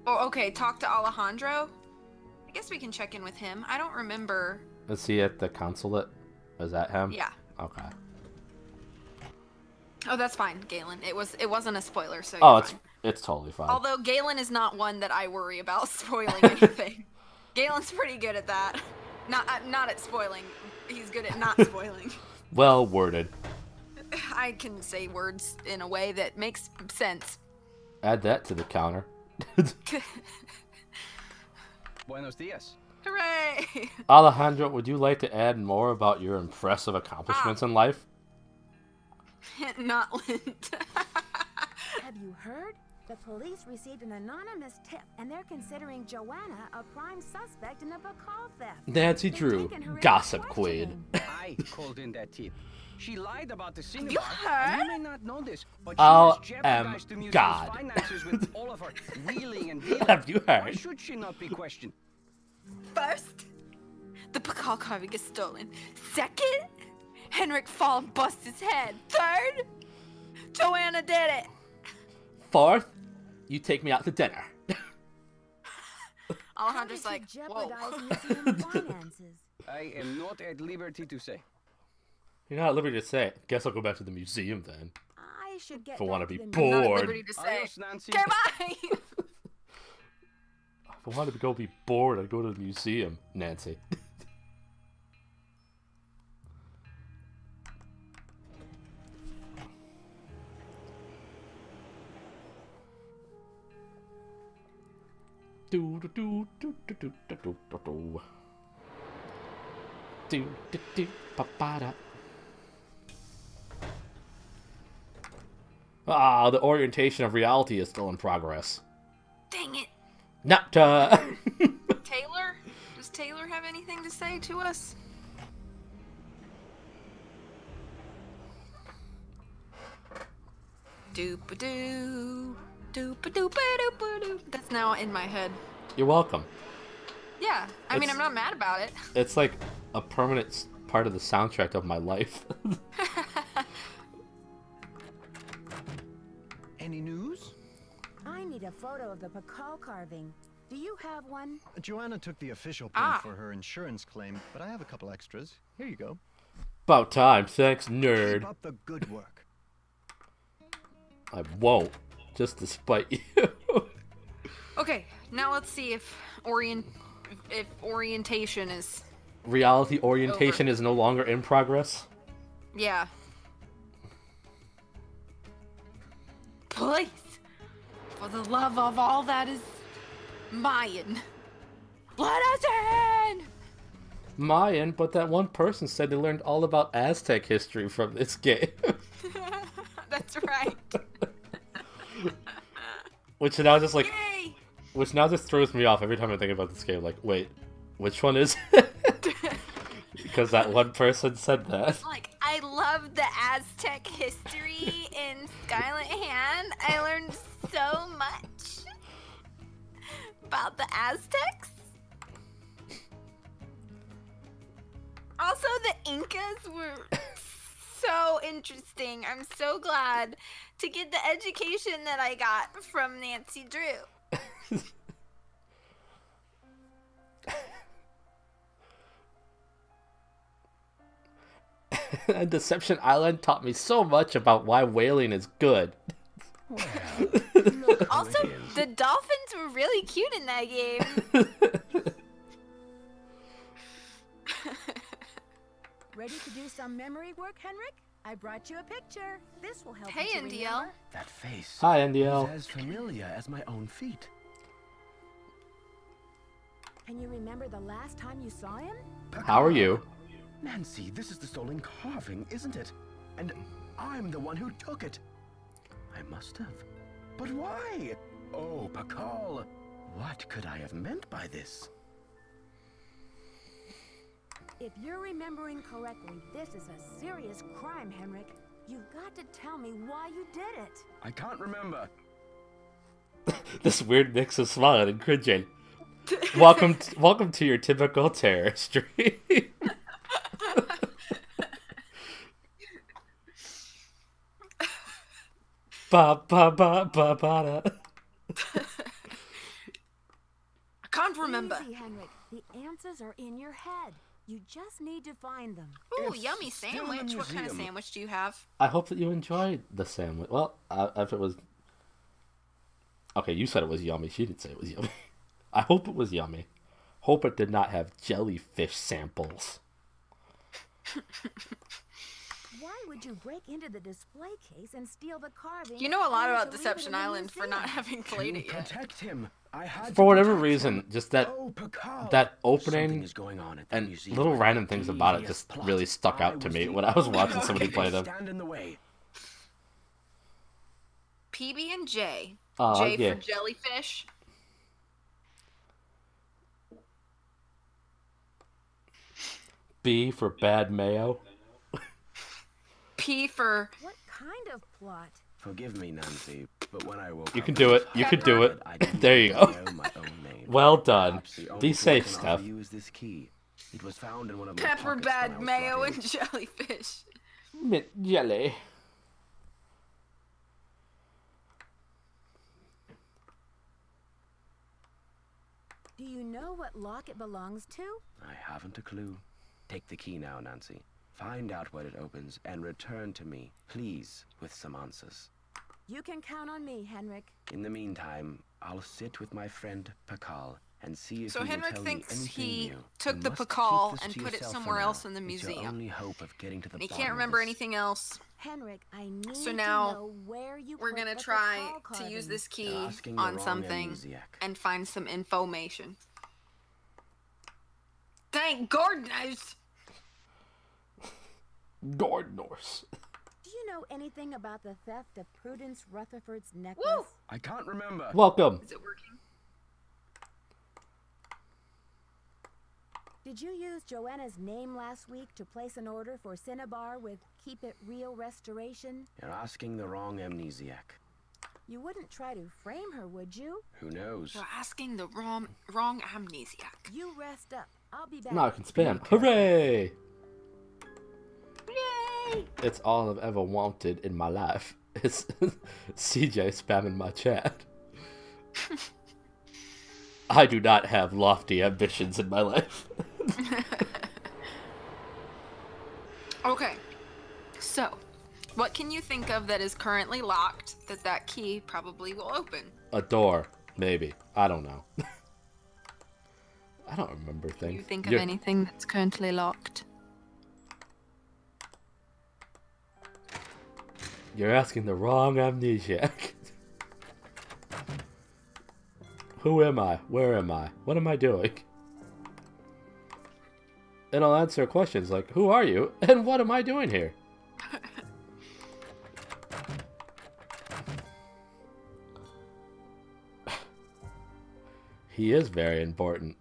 Oh, okay. Talk to Alejandro. I guess we can check in with him. I don't remember. Is he at the consulate? Is that him? Yeah. Okay. Oh, that's fine, Galen. It wasn't a spoiler, so Oh, you're fine. it's totally fine. Although Galen is not one that I worry about spoiling anything. Galen's pretty good at that. Not at spoiling. He's good at not spoiling. Well worded. I can say words in a way that makes sense. Add that to the counter. Buenos dias. Hooray! Alejandro, would you like to add more about your impressive accomplishments in life? Not Lint. Have you heard? The police received an anonymous tip, and they're considering Joanna a prime suspect in the Bacall theft. Nancy They've Drew, taken her into gossip questioning. queen. I called in that tip. She lied about the cinema. You And heard? you may not know this, but she Oh, has jeopardized the museum's God. finances with all of her wheeling and dealing. Have you Why heard? should she not be questioned? First, the Bacall carving is stolen. Second, Henrik fall and bust his head. Third, Joanna did it. Fourth, you take me out to dinner. Alejandro's How like, did you whoa. jeopardize museum finances? I am not at liberty to say. You're not at liberty to say it. Guess I'll go back to the museum then. I should get If I want to back be the I'm not at bored. liberty to say. Adios, Nancy. Okay, bye. If I wanted to go be bored, I'd go to the museum, Nancy. Do do do do do do do do do do. Do do do ba ba da. Ah, the orientation of reality is still in progress. Dang it. Not Taylor? Does Taylor have anything to say to us? Doop-a-doo. Doop-a-doop-a-doop-a-doo. That's now in my head. You're welcome. Yeah. I mean, It's- I'm not mad about it. It's like a permanent part of the soundtrack of my life. Any news? I need a photo of the Bacall carving. Do you have one? Joanna took the official print Ah. for her insurance claim, but I have a couple extras. Here you go. About time, thanks, Keep nerd. up the good work. I won't, just to spite you. Okay, now let's see if orientation is... Reality orientation is no longer in progress. Yeah. Please, for the love of all that is Mayan, let us in! Mayan, but that one person said they learned all about Aztec history from this game. That's right. Which now just like, Yay! which now just throws me off every time I think about this game. Like, wait, which one is it? Because that one person said that. Like, I love the Aztec history in Scarlet Hand. I learned so much about the Aztecs. Also, the Incas were so interesting. I'm so glad to get the education that I got from Nancy Drew. And Deception Island taught me so much about why whaling is good. Also, the dolphins were really cute in that game. Ready to do some memory work, Henrik? I brought you a picture. This will help Hey, you to NDL. remember. That face Hi, is NDL. as familiar as my own feet. Can you remember the last time you saw him? How are you? Nancy, this is the stolen carving, isn't it? And I'm the one who took it. I must have. But why? Oh, Bacall. What could I have meant by this? If you're remembering correctly, this is a serious crime, Henrik. You've got to tell me why you did it. I can't remember. This weird mix of smiling and cringing. Welcome to your typical terror stream. Ba ba ba ba ba da. I can't remember. Easy, Henrik. The answers are in your head. You just need to find them. Ooh, It's yummy still in the sandwich. What kind of museum. sandwich do you have? I hope that you enjoyed the sandwich. Well, if it was... Okay, you said it was yummy. She didn't say it was yummy. I hope it was yummy. Hope it did not have jellyfish samples. Why would you break into the display case and steal the carving? You know a lot only about to leave it Deception in the Island for not museum? having played To it yet. protect him. I had For to whatever protect reason, him. just that Oh, Pakal. that Something opening is going on at the and museum. little random things about it Devious just plot. really stuck out to was me the when I was only watching one somebody who play could them. Stand in the way. PB and J. Oh, J yeah. for jellyfish. B for bad mayo. P for What kind of plot? Forgive me, Nancy, but when I woke You up can in do this it. You can hospital do it. bed, I didn't There you even go. know my own name. Well done. Perhaps the only Be thing safe, I can Steph. offer you is this key. It was found in one of my pepper, pockets when I bad was mayo, brought in. and jellyfish. Mint jelly. Do you know what lock it belongs to? I haven't a clue. Take the key now, Nancy. Find out what it opens and return to me, please, with some answers. You can count on me, Henrik. In the meantime, I'll sit with my friend Pakal and see if So he will Henrik tell thinks me anything he new. took You the must keep Pakal this and to put it yourself somewhere for now. else in the It's your museum. only hope of getting to the And he bottom can't of remember this. anything else. Henrik, I need So to now, know where you We're put gonna the try Pakal to use carving. this key You're asking the on wrong something amnesiac. and find some information. Thank goodness! Gordnorse. Do you know anything about the theft of Prudence Rutherford's necklace? Woo! I can't remember. Welcome. Is it working? Did you use Joanna's name last week to place an order for Cinnabar with Keep It Real Restoration? You're asking the wrong amnesiac. You wouldn't try to frame her, would you? Who knows? You're asking the wrong amnesiac. You rest up. I'll be back. Now I can spam. Hooray! Yay! It's all I've ever wanted in my life. It's CJ spamming my chat. I do not have lofty ambitions in my life. Okay, so what can you think of that is currently locked that key probably will open? A door, maybe. I don't know. I don't remember things. You think of anything that's currently locked? You're asking the wrong amnesiac. Who am I? Where am I? What am I doing? It'll answer questions like, who are you? And what am I doing here? He is very important.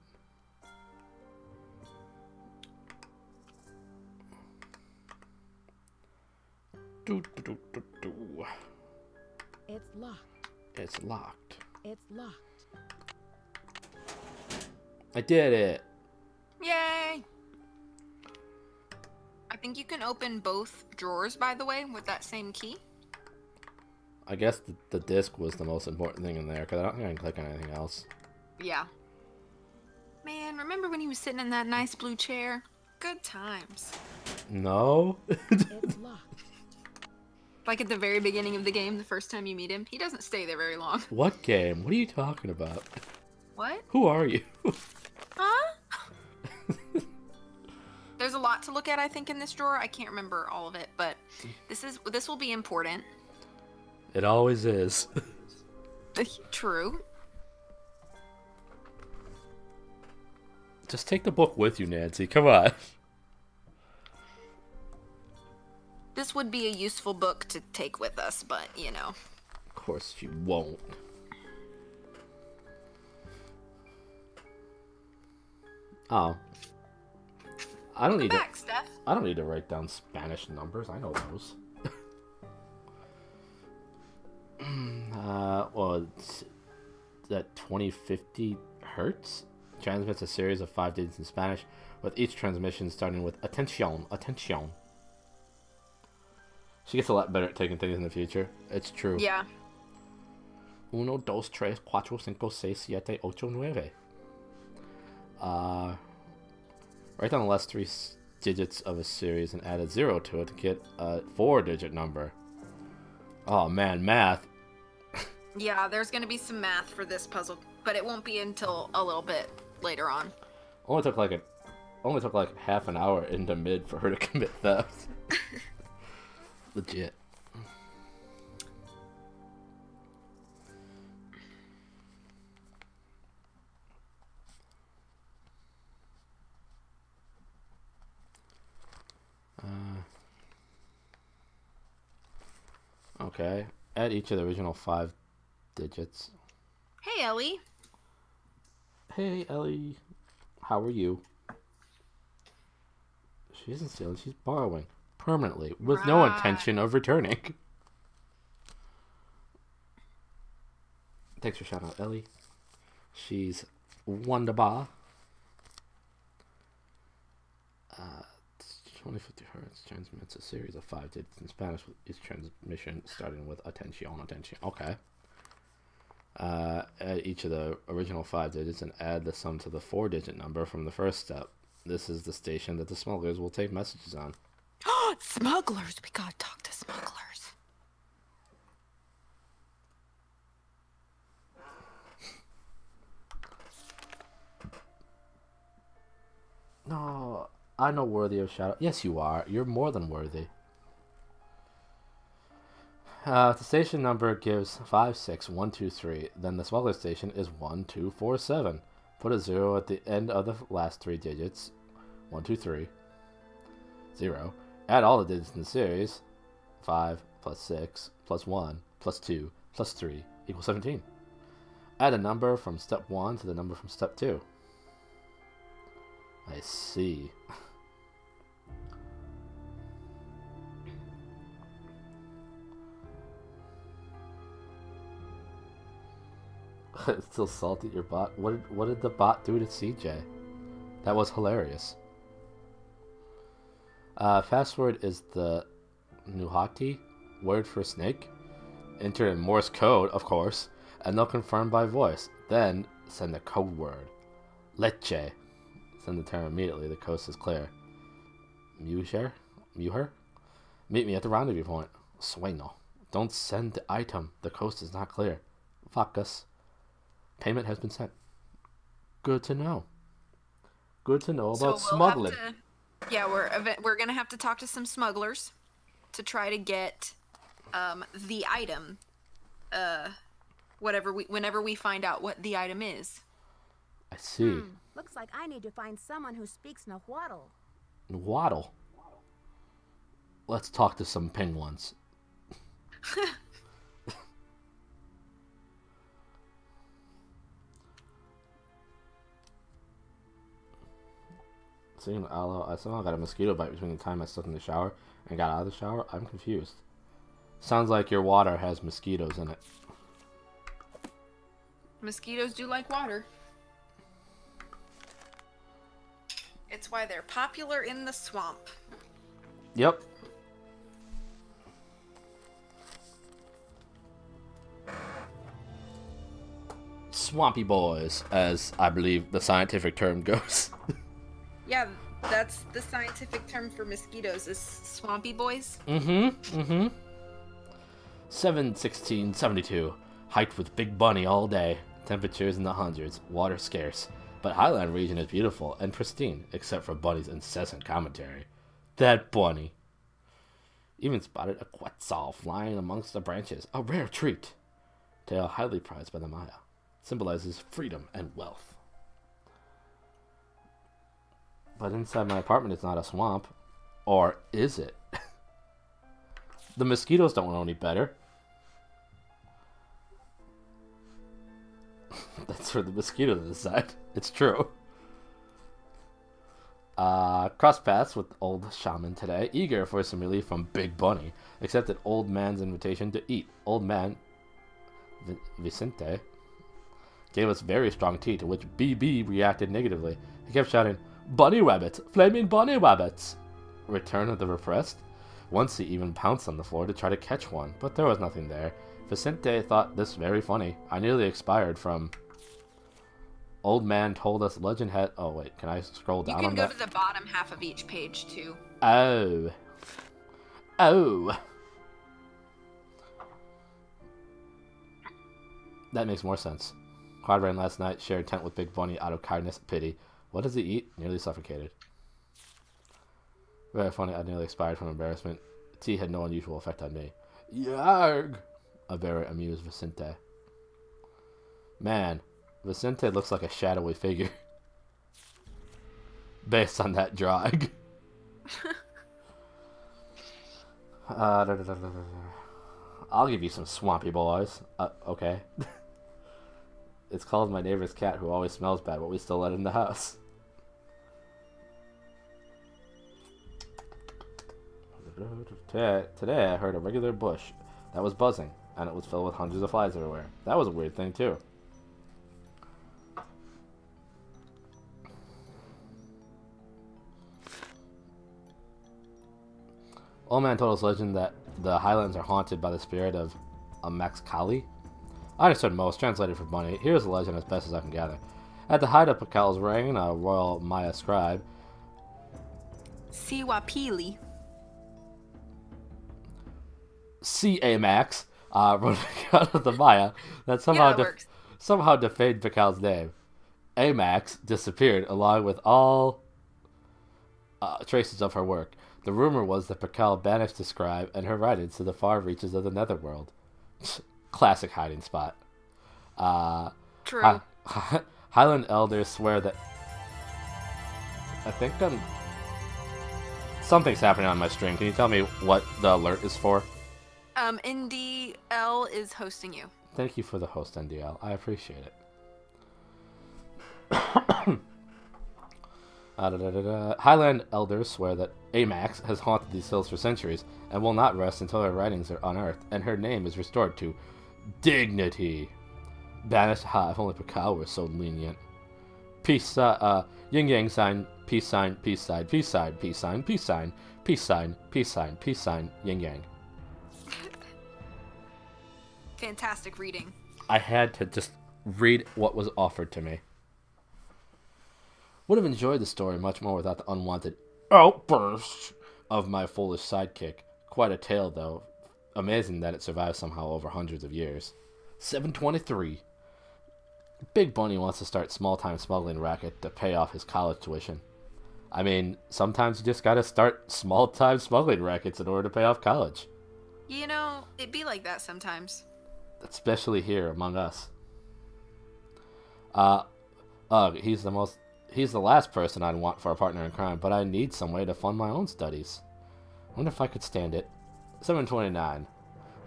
Do, do, do, do, do. It's locked. It's locked. It's locked. I did it. Yay! I think you can open both drawers, by the way, with that same key. I guess the disc was the most important thing in there, because I don't think I can click on anything else. Yeah. Man, remember when he was sitting in that nice blue chair? Good times. No? It's locked. Like at the very beginning of the game, the first time you meet him, he doesn't stay there very long. What game? What are you talking about? What? Who are you? Huh? There's a lot to look at, I think, in this drawer. I can't remember all of it, but this will be important. It always is. True. Just take the book with you, Nancy. Come on. This would be a useful book to take with us, but, you know. Of course you won't. Oh. I don't Welcome need back, Steph. I don't need to write down Spanish numbers. I know those. Well, it's that 2050 hertz transmits a series of 5 digits in Spanish, with each transmission starting with "atención, atención." She gets a lot better at taking things in the future. It's true. Yeah. 1, 2, 3, 4, 5, 6, 7, 8, 9. Write down the last 3 digits of a series and add a 0 to it to get a 4-digit number. Oh man, math. Yeah, there's gonna be some math for this puzzle, but it won't be until a little bit later on. Only took like half an hour into mid for her to commit theft. Legit. Okay. Add each of the original 5 digits. Hey, Ellie. Hey, Ellie. How are you? She isn't stealing, she's borrowing. Permanently, with no intention of returning. Thanks for shouting out, Ellie. She's wonderbar. 2050 hertz transmits a series of 5 digits in Spanish, with each transmission starting with "atención, atención." Okay. Add each of the original 5 digits and add the sum to the 4-digit number from the first step. This is the station that the smugglers will take messages on. Smugglers! We gotta talk to smugglers. No, I'm not worthy of shout out. Yes, you are. You're more than worthy. The station number gives 56123. Then the smuggler station is 1247. Put a 0 at the end of the last 3 digits. 123. 0. Add all the digits in the series. 5 plus 6 plus 1 plus 2 plus 3 equals 17. Add a number from step 1 to the number from step 2. I see. It's still salty at your bot. What did the bot do to CJ? That was hilarious. Password is the Nuhati, word for snake. Enter in Morse code, of course, and they'll confirm by voice. Then send the code word. Leche. Send the term immediately. The coast is clear. Muher? Meet me at the rendezvous point. Sueno. Don't send the item. The coast is not clear. Fuck us. Payment has been sent. Good to know. Good to know about smuggling. Yeah, we're gonna have to talk to some smugglers to try to get the item. Whenever we find out what the item is. I see. Looks like I need to find someone who speaks Nahuatl. Nahuatl? Let's talk to some penguins. Seeing aloe, I somehow got a mosquito bite between the time I stepped in the shower and got out of the shower. I'm confused. Sounds like your water has mosquitoes in it. Mosquitoes do like water. It's why they're popular in the swamp. Yep. Swampy boys, as I believe the scientific term goes. Yeah, that's the scientific term for mosquitoes is swampy boys. 7/16/72. Hiked with Big Bunny all day. Temperatures in the hundreds. Water scarce. But Highland region is beautiful and pristine, except for Bunny's incessant commentary. That Bunny. Even spotted a quetzal flying amongst the branches. A rare treat. Tail highly prized by the Maya. Symbolizes freedom and wealth. But inside my apartment it's not a swamp. Or is it? The mosquitoes don't know any better. That's for the mosquito to decide. It's true. Crossed paths with old shaman today, eager for some relief from Big Bunny. Accepted old man's invitation to eat. Old man Vicente gave us very strong tea, to which BB reacted negatively. He kept shouting, "Bunny rabbits! Flaming bunny rabbits!" Return of the repressed? Once he even pounced on the floor to try to catch one, but there was nothing there. Vicente thought this very funny. I nearly expired from... Old man told us legend had... Oh, wait, can I scroll down on that? You can go to the bottom half of each page, too. Oh. Oh. That makes more sense. Quad ran last night, shared tent with Big Bunny out of kindness, pity. What does he eat? Nearly suffocated. Very funny, I nearly expired from embarrassment. Tea had no unusual effect on me. Yarg! A very amused Vicente. Man, Vicente looks like a shadowy figure. Based on that drawing. I'll give you some swampy boys. Okay. It's called my neighbor's cat who always smells bad, but we still let in the house. Today I heard a regular bush that was buzzing, and it was filled with hundreds of flies everywhere. That was a weird thing, too. Old man told us legend that the highlands are haunted by the spirit of a Max Kali. I understood most, translated for Bunny. Here's the legend as best as I can gather. At the height of Pakal's reign, a royal Maya scribe, Siwapili. C.A. Max, wrote out of the Maya that somehow defamed Pakal's name. Amax disappeared along with all traces of her work. The rumor was that Pakal banished the scribe and her writings to the far reaches of the netherworld. Classic hiding spot. True. Highland elders swear that... I think something's happening on my stream. Can you tell me what the alert is for? NDL is hosting you. Thank you for the host, NDL. I appreciate it. Highland elders swear that Amax has haunted these hills for centuries and will not rest until her writings are unearthed and her name is restored to dignity. Banished, if only Pakal were so lenient. Peace, yin yang sign, peace sign, peace sign, peace sign, peace sign, peace sign, peace sign, peace sign, peace sign, yin yang. Fantastic reading. I had to just read what was offered to me. Would have enjoyed the story much more without the unwanted outbursts of my foolish sidekick. Quite a tale, though. Amazing that it survived somehow over hundreds of years. 723. Big Bunny wants to start small-time smuggling racket to pay off his college tuition. I mean, sometimes you just gotta start small-time smuggling rackets in order to pay off college. You know, it'd be like that sometimes. Especially here among us. He's the last person I'd want for a partner in crime, but I need some way to fund my own studies. Wonder if I could stand it. 729.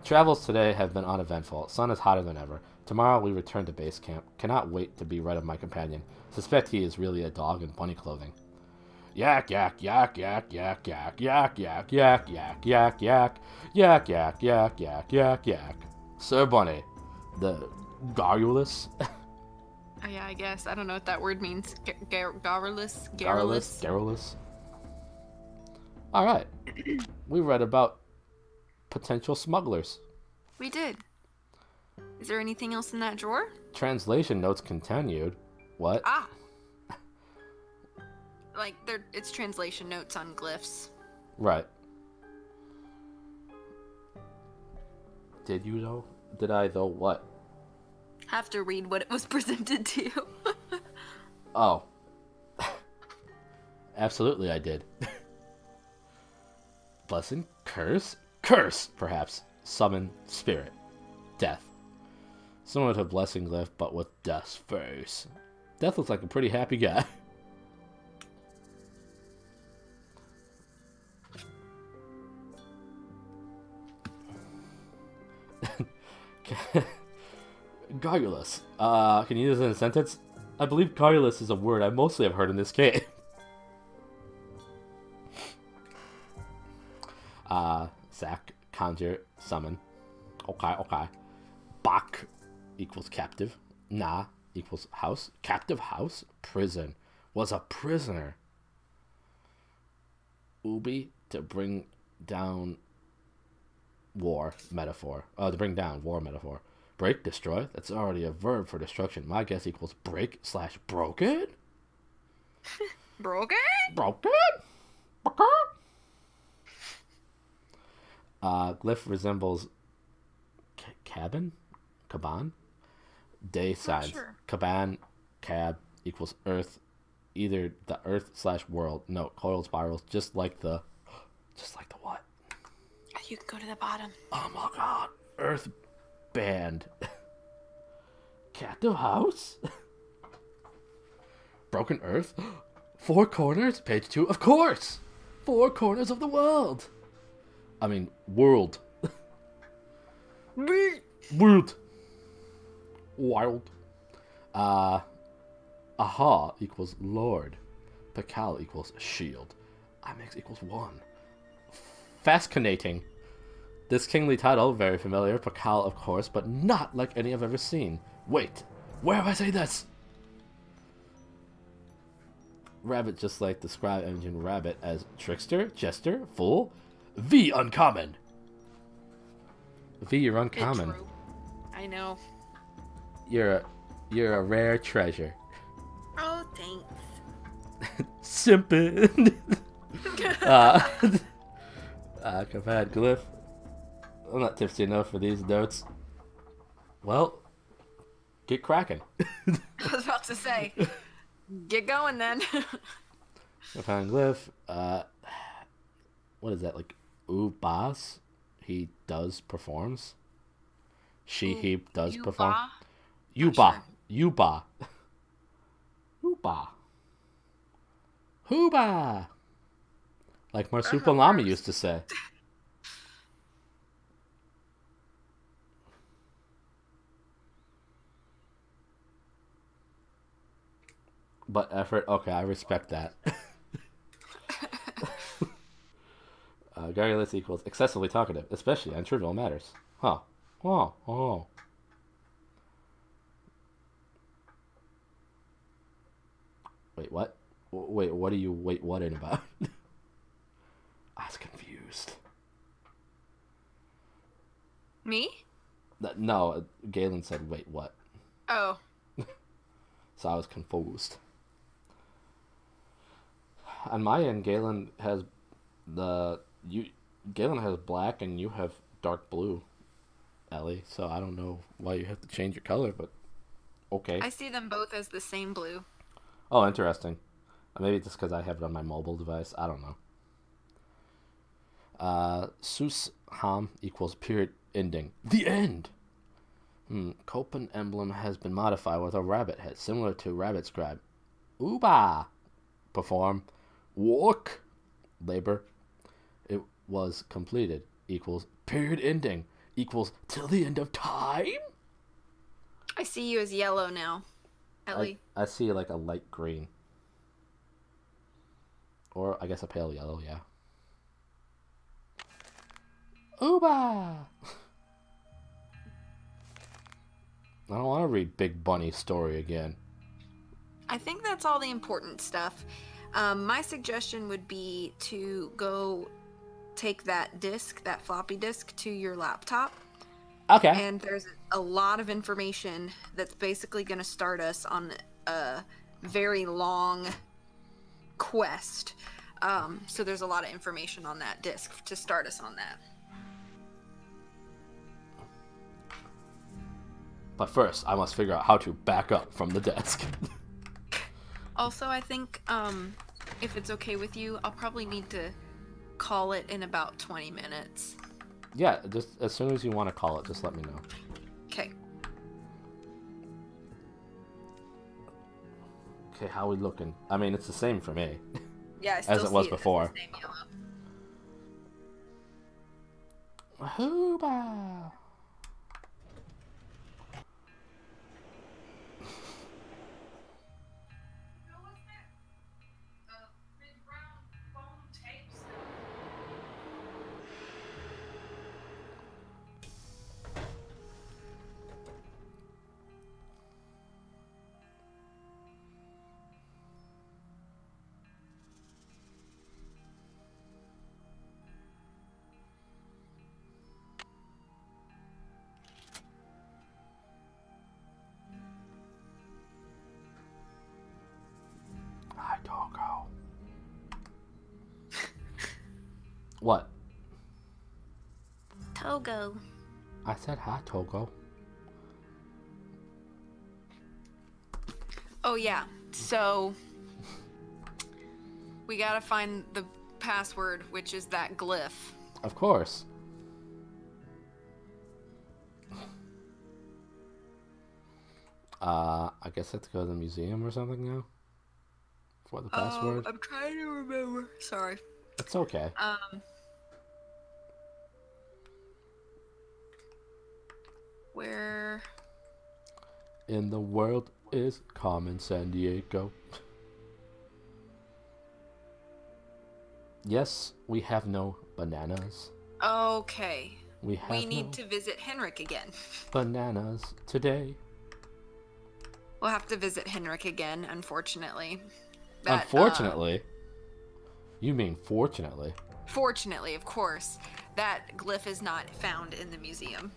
Travels today have been uneventful. Sun is hotter than ever. Tomorrow we return to base camp. Cannot wait to be rid of my companion. Suspect he is really a dog in bunny clothing. Yak yak yak yak yak yak yak yak yak yak yak yak yak yak yak yak yak yak. Sir Bunny, the garrulous. Yeah, I guess. I don't know what that word means. Garrulous? Garrulous. Alright. We read about potential smugglers. We did. Is there anything else in that drawer? Translation notes continued. What? Ah! Like, it's translation notes on glyphs. Right. Did you though? Did I though what? Have to read what it was presented to you. Oh. Absolutely I did. Blessing? Curse? Curse, perhaps. Summon spirit. Death. Similar to Blessing Glyph, but with Death's face. Death looks like a pretty happy guy. Garrulous. Can you use it in a sentence? I believe garrulous is a word I mostly have heard in this game. sack, conjure, summon. Okay, okay. Bak equals captive. Na equals house. Captive house. Prison. Was a prisoner. Ubi to bring down war metaphor. To bring down war metaphor. Break, destroy. That's already a verb for destruction. My guess equals break / broken. Broken? Broken. Glyph resembles cabin, caban, day signs. Sure. Caban, cab equals earth, either the earth / world. No, coiled spirals, just like the what? You can go to the bottom. Oh my god, earth band. Captive house. Broken earth. Four corners. Page 2. Of course. Four corners of the world. I mean, world. World. Wild. Aha equals Lord. Pakal equals shield. IMAX equals 1. Fascinating. This kingly title, very familiar. Pakal, of course, but not like any I've ever seen. Wait, where have I say this? Rabbit just like the scribe engine rabbit as trickster, jester, fool. V uncommon. V, you're uncommon. True. I know. You're a rare treasure. Oh, thanks. Simpin. Compad Glyph. I'm not tipsy enough for these notes. Well, get cracking. I was about to say, get going then. Compad Glyph. What is that, like Ubas? He does performs. He does perform. Uba. Uba. Uba. Huba. Like Marsupilami used to say. But effort. Okay, I respect that. Garrulous equals excessively talkative, especially on trivial matters. Huh. Oh. Wait, what? Wait, what are you whatting about? I was confused. Me? No, Galen said, wait, what? Oh. So I was confused. On my end, Galen has black and you have dark blue, Ellie. So I don't know why you have to change your color, but okay. I see them both as the same blue. Oh, interesting. Maybe just because I have it on my mobile device. I don't know. Sus Ham equals period ending. The end! Copen emblem has been modified with a rabbit head, similar to Rabbit Scribe. Uba! Perform. Walk! Labor. It was completed. Equals period ending. Equals till the end of time? I see you as yellow now, Ellie. I see like a light green. Or I guess a pale yellow, yeah. Uba! I don't want to read Big Bunny's story again. I think that's all the important stuff. My suggestion would be to go take that disc, that floppy disk, to your laptop. Okay. And there's a lot of information that's basically going to start us on a very long quest. So there's a lot of information on that disc to start us on that. But first, I must figure out how to back up from the desk. Also, I think, if it's okay with you, I'll probably need to call it in about 20 minutes. Yeah, just as soon as you want to call it, just let me know. Okay. Okay, how we looking? I mean, it's the same for me. Yeah, I still as it was see before. As the same yellow. Hooba! What? Togo. I said hi, Togo. Oh yeah. So we gotta find the password, which is that glyph. Of course. I guess I have to go to the museum or something now? For the password? I'm trying to remember. Sorry. It's okay. Where? In the world is Carmen Sandiego. Yes, we have no bananas. Okay. We need no to visit Henrik again. bananas today. We'll have to visit Henrik again, unfortunately. Unfortunately? You mean fortunately? Fortunately, of course. That glyph is not found in the museum.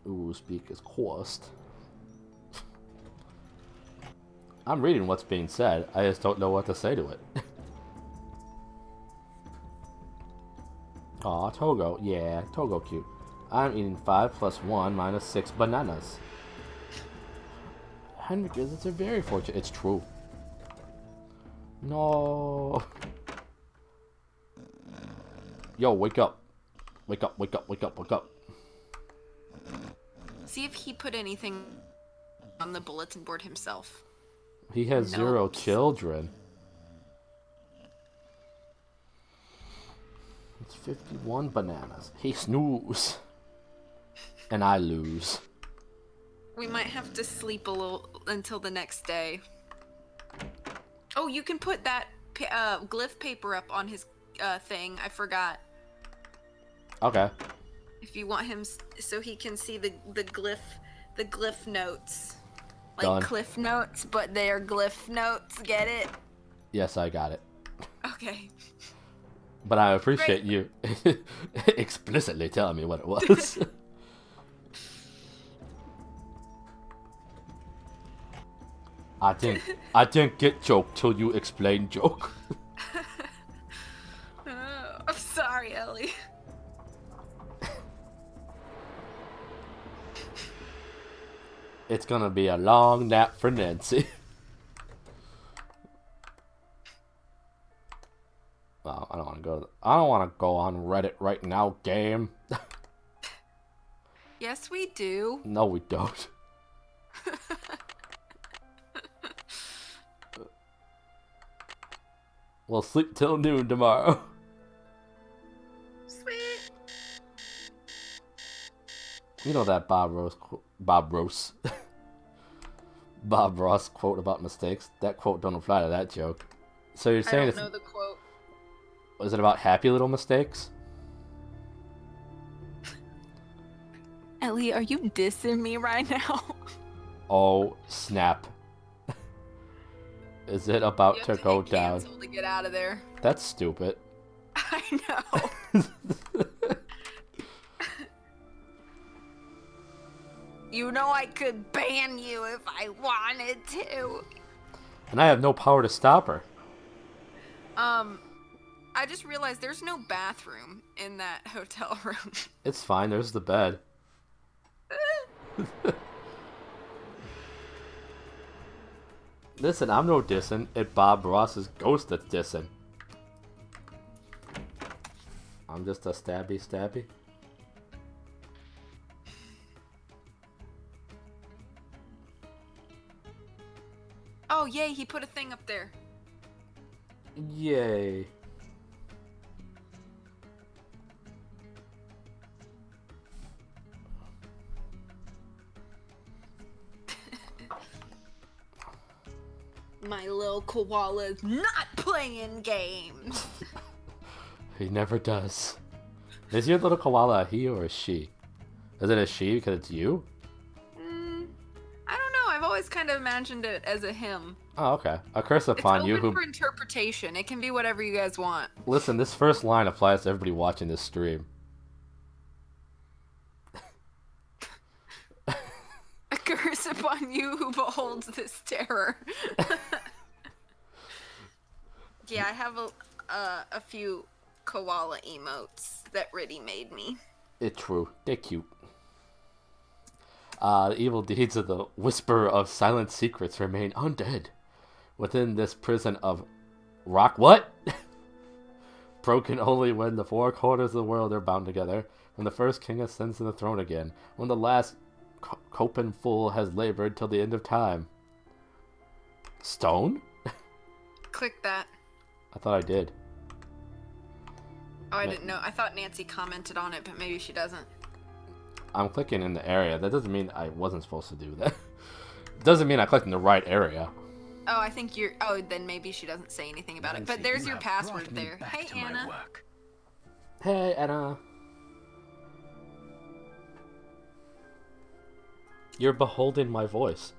Ooh, speak is cost. I'm reading what's being said. I just don't know what to say to it. Aw, Togo. Yeah, Togo cute. I'm eating 5 plus 1 minus 6 bananas. Henrik is, it's a very fortunate. It's true. No. Yo, wake up. Wake up, wake up, wake up, wake up. See if he put anything on the bulletin board himself. He has 0 children. It's 51 bananas. He snooze. And I lose. We might have to sleep a little until the next day. Oh, you can put that glyph paper up on his thing. I forgot. Okay. If you want him so he can see the glyph notes. Like Done. Cliff Notes, but they're glyph notes. Get it? Yes, I got it. Okay. But I appreciate you explicitly telling me what it was. I didn't get joke till you explain joke. I'm sorry, Ellie. It's gonna be a long nap for Nancy. Well, I don't want to go. I don't want to go on Reddit right now. Game. Yes, we do. No, we don't. We'll sleep till noon tomorrow. Sweet. You know that Bob Ross quote about mistakes? That quote don't apply to that joke. So you're saying I don't know the quote. Was it about happy little mistakes? Ellie, are you dissing me right now? Oh, snap. Is it about to go down? To get out of there. That's stupid. I know. You know I could ban you if I wanted to. And I have no power to stop her. I just realized there's no bathroom in that hotel room. It's fine, there's the bed. Listen, I'm no dissing. It's Bob Ross's ghost that's dissing. I'm just a stabby. Oh, yay, he put a thing up there. Yay. My little koala's not playing games. He never does. Is your little koala a he or a she? Is it a she because it's you? I don't know. I've always kind of imagined it as a him. Oh, okay. A curse upon It's you open who... for interpretation. It can be whatever you guys want. Listen, this first line applies to everybody watching this stream. A curse upon you who beholds this terror. Yeah, a few koala emotes that Riddy made me. It's true. They're cute. The evil deeds of the Whisperer of Silent Secrets remain undead within this prison of rock. What? Broken only when the four corners of the world are bound together, when the first king ascends to the throne again, when the last copen fool has labored till the end of time. Stone? Click that. I thought I did. Oh, I didn't know. I thought Nancy commented on it, but maybe she doesn't. I'm clicking in the area. That doesn't mean I wasn't supposed to do that. It doesn't mean I clicked in the right area. Oh, I think you're... Oh, then maybe she doesn't say anything about it. But there's your password there. Hey, Anna. Hey, Anna. You're beholding my voice.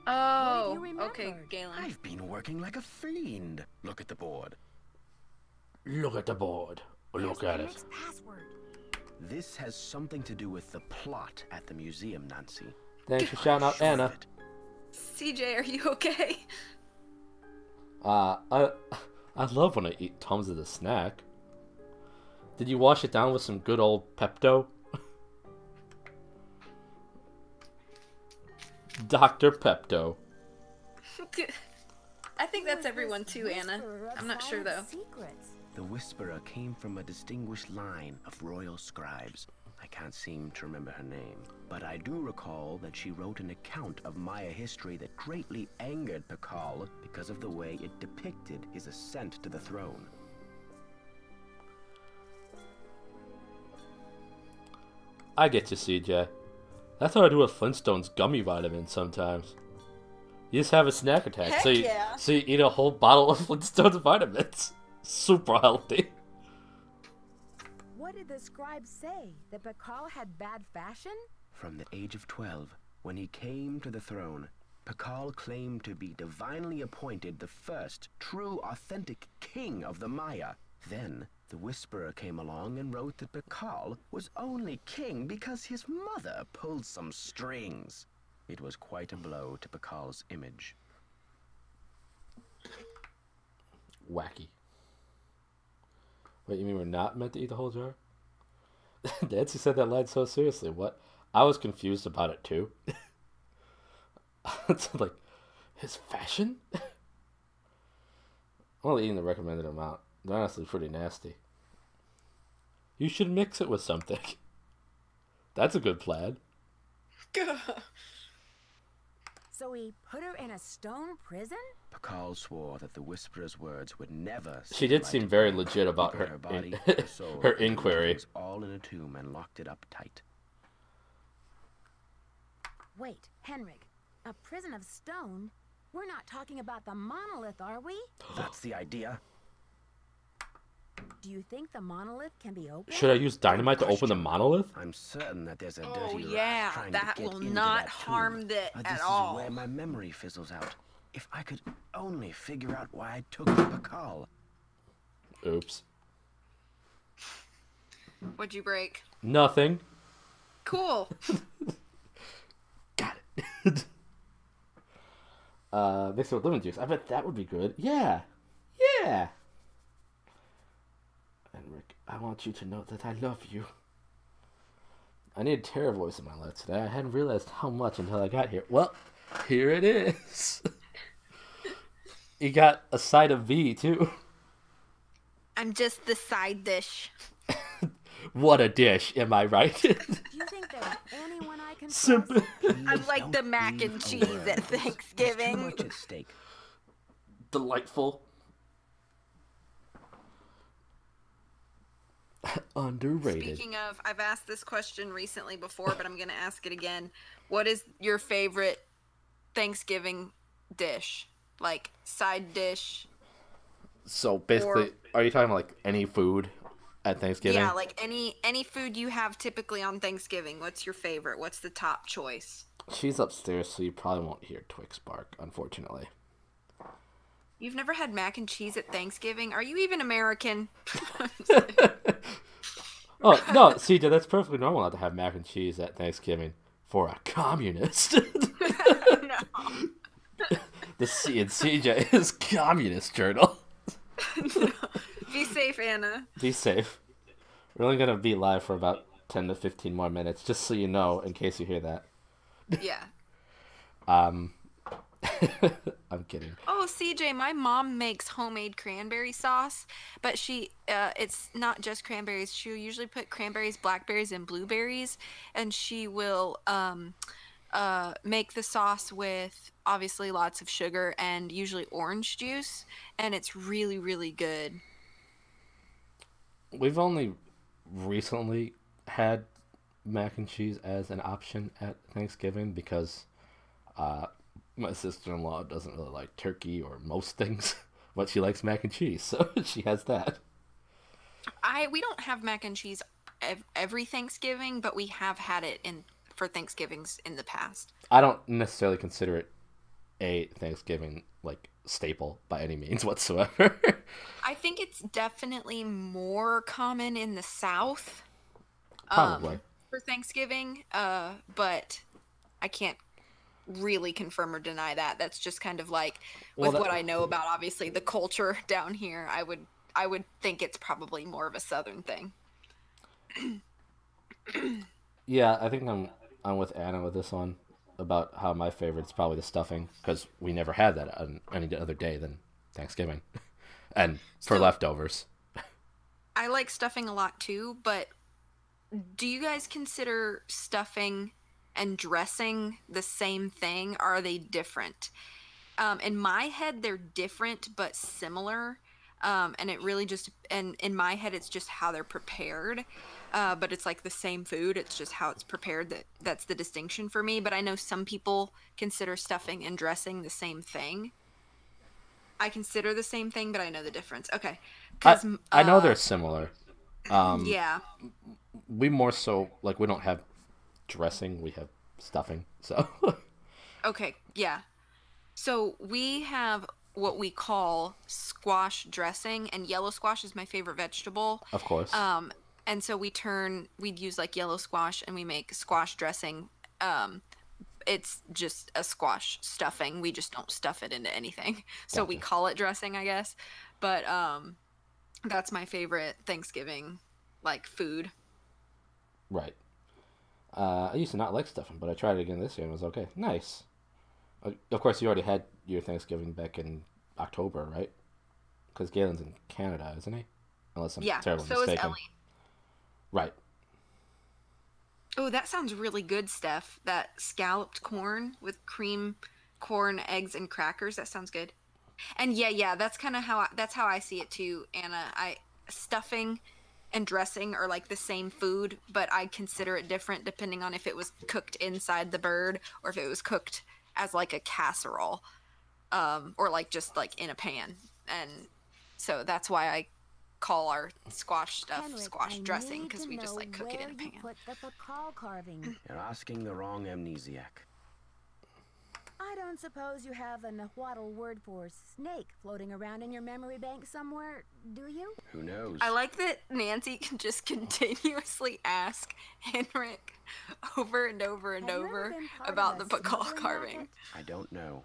Oh, okay, Galen. I've been working like a fiend. Look at the board. Look at the board. Look at it. This has something to do with the plot at the museum, Nancy. Thanks for shouting out Anna. CJ, are you okay? I love when I eat Tums as a snack. Did you wash it down with some good old Pepto? Dr. Pepto. I think that's everyone too, Anna. I'm not sure though. The Whisperer came from a distinguished line of royal scribes. I can't seem to remember her name, but I do recall that she wrote an account of Maya history that greatly angered Pakal because of the way it depicted his ascent to the throne. I get you, CJ. That's how I do with Flintstones gummy vitamins sometimes. You just have a snack attack, Heck so you eat a whole bottle of Flintstones vitamins. Super healthy. What did the scribe say? That Pakal had bad fashion? From the age of 12, when he came to the throne, Pakal claimed to be divinely appointed the first true authentic king of the Maya. Then the Whisperer came along and wrote that Pakal was only king because his mother pulled some strings. It was quite a blow to Pakal's image. Wacky. Wait, you mean we're not meant to eat the whole jar? Nancy said that line so seriously. What? I was confused about it too. It's like, his fashion? I'm only eating the recommended amount. They're honestly pretty nasty. You should mix it with something. That's a good plan. So he put her in a stone prison? Pakal swore that the Whisperer's words would never... She did seem very legit about her body, her, soul, her inquiry. was all in a tomb and locked it up tight. Wait, Henrik, a prison of stone? We're not talking about the monolith, are we? That's the idea. Do you think the monolith can be opened? Should I use dynamite to open the monolith? I'm certain that there's a dirty Oh rat yeah, trying that to get will into not that harm tomb. it This at is all. where my memory fizzles out. If I could only figure out why I took the Pakal. Oops. What'd you break? Nothing. Cool. Got it. Mixed with lemon juice. I bet that would be good. Yeah. Yeah. And Rick, I want you to know that I love you. I need a terror voice in my life today. I hadn't realized how much until I got here. Well, here it is. You got a side of V, too. I'm just the side dish. What a dish, am I right? Do you think there's anyone I can Simple. I'm like the mac and cheese at Too Thanksgiving. much at stake. Delightful. Underrated. Speaking of, I've asked this question recently before, but I'm going to ask it again. What is your favorite Thanksgiving dish? Like, side dish? So, basically, are you talking like any food at Thanksgiving? Yeah, like any food you have typically on Thanksgiving. What's your favorite? What's the top choice? She's upstairs, so you probably won't hear Twix bark, unfortunately. You've never had mac and cheese at Thanksgiving? Are you even American? Oh, no, CJ, that's perfectly normal not to have mac and cheese at Thanksgiving for a communist. No. The C in CJ is Communist Journal. Be safe, Anna. Be safe. We're only gonna be live for about 10 to 15 more minutes, just so you know, in case you hear that. Yeah. I'm kidding. Oh, CJ, my mom makes homemade cranberry sauce, but it's not just cranberries. She'll usually put cranberries, blackberries, and blueberries, and she will make the sauce with obviously lots of sugar and usually orange juice, and it's really, really good. We've only recently had mac and cheese as an option at Thanksgiving because my sister-in-law doesn't really like turkey or most things, but she likes mac and cheese, so she has that. We don't have mac and cheese every Thanksgiving, but we have had it for Thanksgivings in the past. I don't necessarily consider it a Thanksgiving staple by any means whatsoever. I think it's definitely more common in the South. Probably. For Thanksgiving, but I can't really confirm or deny that. That's just kind of what I know about obviously the culture down here. I would think it's probably more of a Southern thing. Yeah, I think I'm with Anna with this one about how my favorite's probably the stuffing because we never had that on any other day than Thanksgiving, and for leftovers. I like stuffing a lot too, but do you guys consider stuffing and dressing the same thing? Or are they different? In my head, they're different but similar. And it really just, and in my head, it's just how they're prepared. But it's like the same food. It's just how it's prepared. That's the distinction for me. But I know some people consider stuffing and dressing the same thing. I consider the same thing, but I know the difference. Okay. I know they're similar. Yeah. We more so, we don't have dressing, we have stuffing, so. Okay, yeah. So we have what we call squash dressing, and yellow squash is my favorite vegetable. Of course. And so we'd use yellow squash and we make squash dressing. It's just a squash stuffing. We just don't stuff it into anything. So we call it dressing, I guess. But that's my favorite Thanksgiving food. Right. I used to not like stuffing, but I tried it again this year and it was okay. Nice. Of course, you already had your Thanksgiving back in October, right? Because Galen's in Canada, isn't he? Unless I'm terribly mistaken. Is Ellie. Right. Oh, that sounds really good, Steph. That scalloped corn with cream, corn, eggs, and crackers. That sounds good. And yeah, that's kind of how I see it too, Anna. Stuffing and dressing are the same food, but I consider it different depending on if it was cooked inside the bird or if it was cooked as a casserole, or just in a pan. And so that's why I call our squash stuff Henrik, squash I dressing, need because to we just know cook it in a where you pan. put the Pakal carving. You're asking the wrong amnesiac. I don't suppose you have a Nahuatl word for snake floating around in your memory bank somewhere, do you? Who knows? I like that Nancy can just continuously ask Henrik over and over and Have you over ever been part about the of a Pakal smuggling carving. racket? I don't know.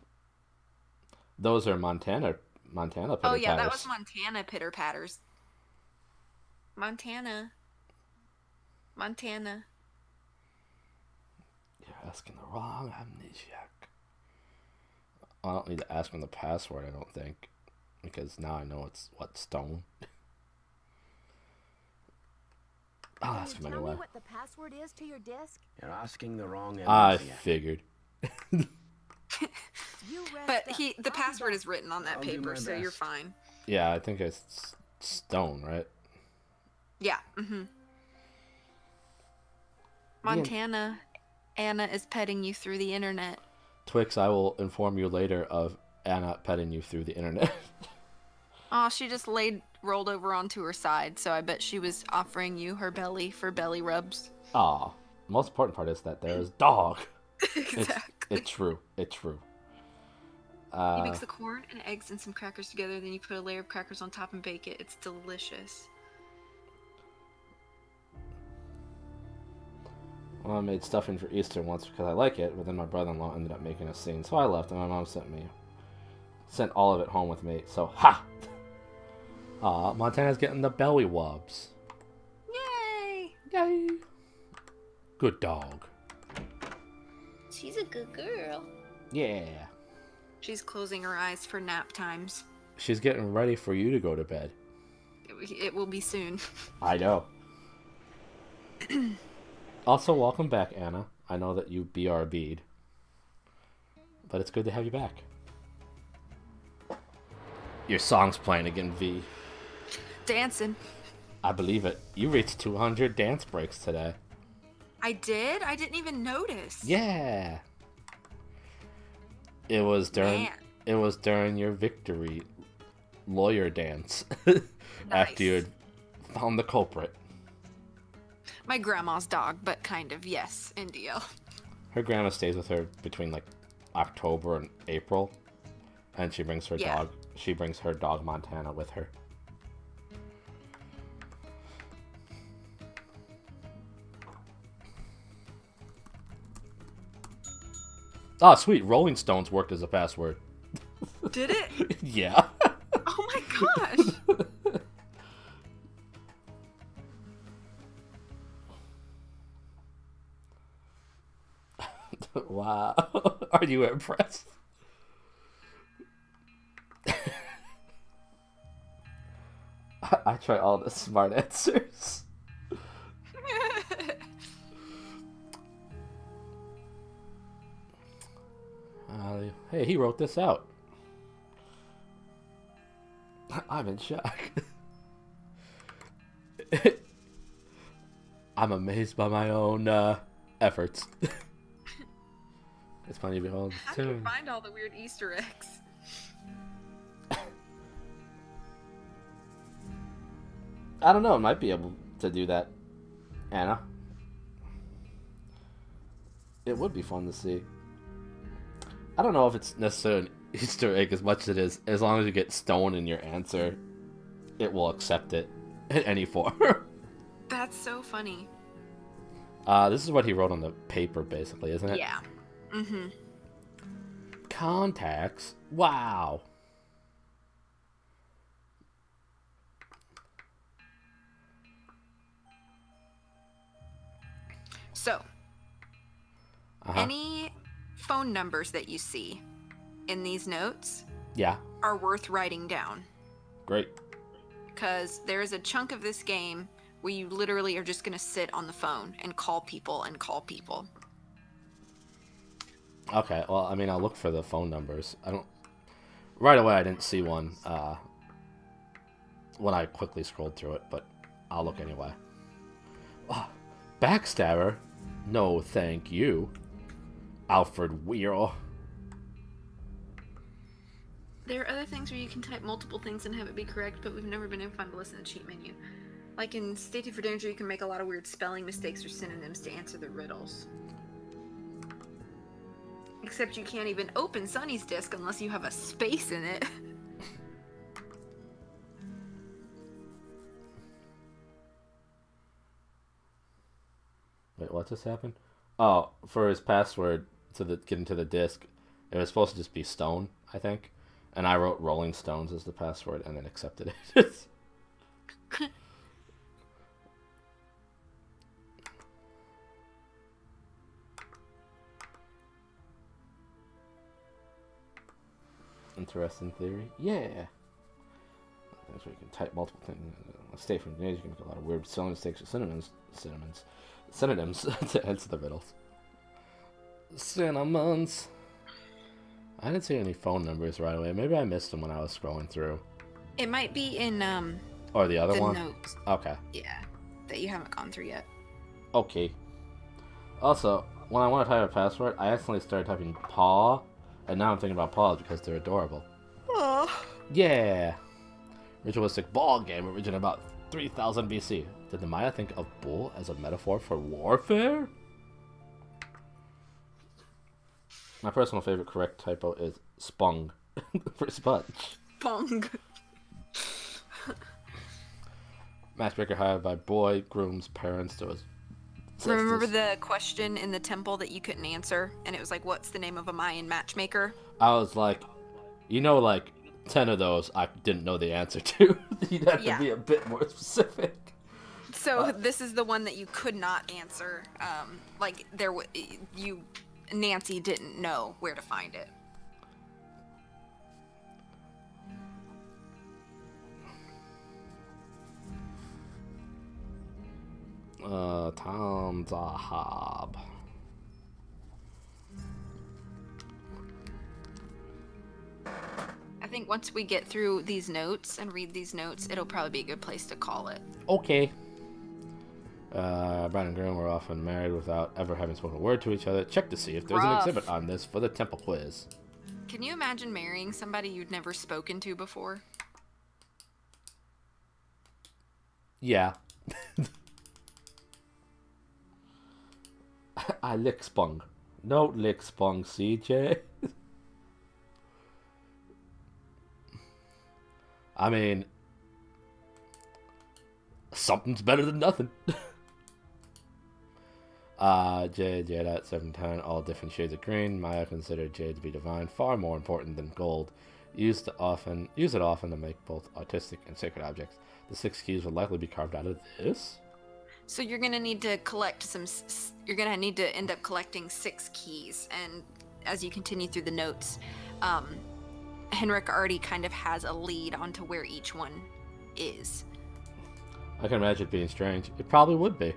Those are Montana pitter Oh yeah, that patters. was Montana pitter patters. Montana. You're asking the wrong amnesiac. I don't need to ask him the password, I don't think. Because now I know it's stone. I'll ask him Tell anyway. me what the password is to your disc. You're asking the wrong I amnesiac. figured. You rest But up. the I'll be password back. is written on that I'll do paper, my so you're best. fine. Yeah, I think it's stone, right? Yeah. Montana, Anna is petting you through the internet. Twix, I will inform you later of Anna petting you through the internet. Oh, she just rolled over onto her side, so I bet she was offering you her belly for belly rubs. Aw. The most important part is that there is dog. Exactly. It's true. It's true. You mix the corn and eggs and some crackers together, then you put a layer of crackers on top and bake it. It's delicious. Well, I made stuffing for Easter once because I like it, but then my brother-in-law ended up making a scene, so I left, and my mom sent me sent all of it home with me, so ha! Aw, Montana's getting the belly wubs. Yay! Yay! Good dog. She's a good girl. Yeah. She's closing her eyes for nap times. She's getting ready for you to go to bed. It will be soon. I know. Also, welcome back, Anna. I know that you BRB'd. But it's good to have you back. Your song's playing again, V. Dancing. I believe it. You reached 200 dance breaks today. I did? I didn't even notice. Yeah. It was during Man. it was during your victory lawyer dance after you had found the culprit. My grandma's dog, but kind of, yes, Indio. Her grandma stays with her between like October and April, and she brings her dog. She brings her dog Montana with her. Oh, sweet! Rolling Stones worked as a password. Did it? Yeah. Oh my gosh! Wow. Are you impressed? I try all the smart answers. Hey, he wrote this out. I'm in shock. I'm amazed by my own efforts. It's funny to behold. How do you find all the weird Easter eggs? I don't know. I might be able to do that, Anna. It would be fun to see. I don't know if it's necessarily an Easter egg as much as it is. As long as you get stone in your answer, it will accept it in any form. That's so funny. This is what he wrote on the paper, basically, isn't it? Yeah. Mm-hmm. Contacts. Wow. So, any phone numbers that you see in these notes are worth writing down. Great. Because there's a chunk of this game where you literally are just going to sit on the phone and call people and call people. Okay, well, I mean, I'll look for the phone numbers. I don't... Right away, I didn't see one when I quickly scrolled through it, but I'll look anyway. Oh, backstabber? No, thank you. Alfred Weir. There are other things where you can type multiple things and have it be correct, but we've never been able to find a list in the cheat menu. Like in Safety for Danger, you can make a lot of weird spelling mistakes or synonyms to answer the riddles. Except you can't even open Sunny's disk unless you have a space in it. Wait, what just happened? Oh, for his password to get into the disk, it was supposed to just be Stone, I think. And I wrote Rolling Stones as the password and then accepted it. Interesting theory. Yeah. Things where you can type multiple things. Stay from the you can make a lot of weird spelling mistakes or synonyms to answer the riddles. Cinnamons. I didn't see any phone numbers right away. Maybe I missed them when I was scrolling through. It might be in or the other one. Notes. Okay. Yeah, that you haven't gone through yet. Okay. Also, when I want to type a password, I accidentally started typing paw, and now I'm thinking about paws because they're adorable. Aww. Yeah. Ritualistic ball game originated about 3000 BC. Did the Maya think of bull as a metaphor for warfare? My personal favorite correct typo is spung for sponge. Pong. Matchmaker hired by boy groom's parents to his. Remember the question in the temple that you couldn't answer? And it was like, what's the name of a Mayan matchmaker? I was like, You know, like 10 of those I didn't know the answer to. You'd have to be a bit more specific. So this is the one that you could not answer. Like Nancy didn't know where to find it. Tom Zahab. I think once we get through these notes and read these notes, it'll probably be a good place to call it. Okay. Bride and groom were often married without ever having spoken a word to each other. Check to see if there's an exhibit on this for the temple quiz. Can you imagine marrying somebody you'd never spoken to before? Yeah. I lick spung. No lick spung, CJ. I mean, something's better than nothing. Jade at 710, all different shades of green. Maya considered jade to be divine, far more important than gold. Use it often to make both artistic and sacred objects. The 6 keys will likely be carved out of this. So you're gonna need to collect some. You're gonna need to end up collecting 6 keys, and as you continue through the notes, Henrik already kind of has a lead onto where each one is. I can imagine it being strange. It probably would be.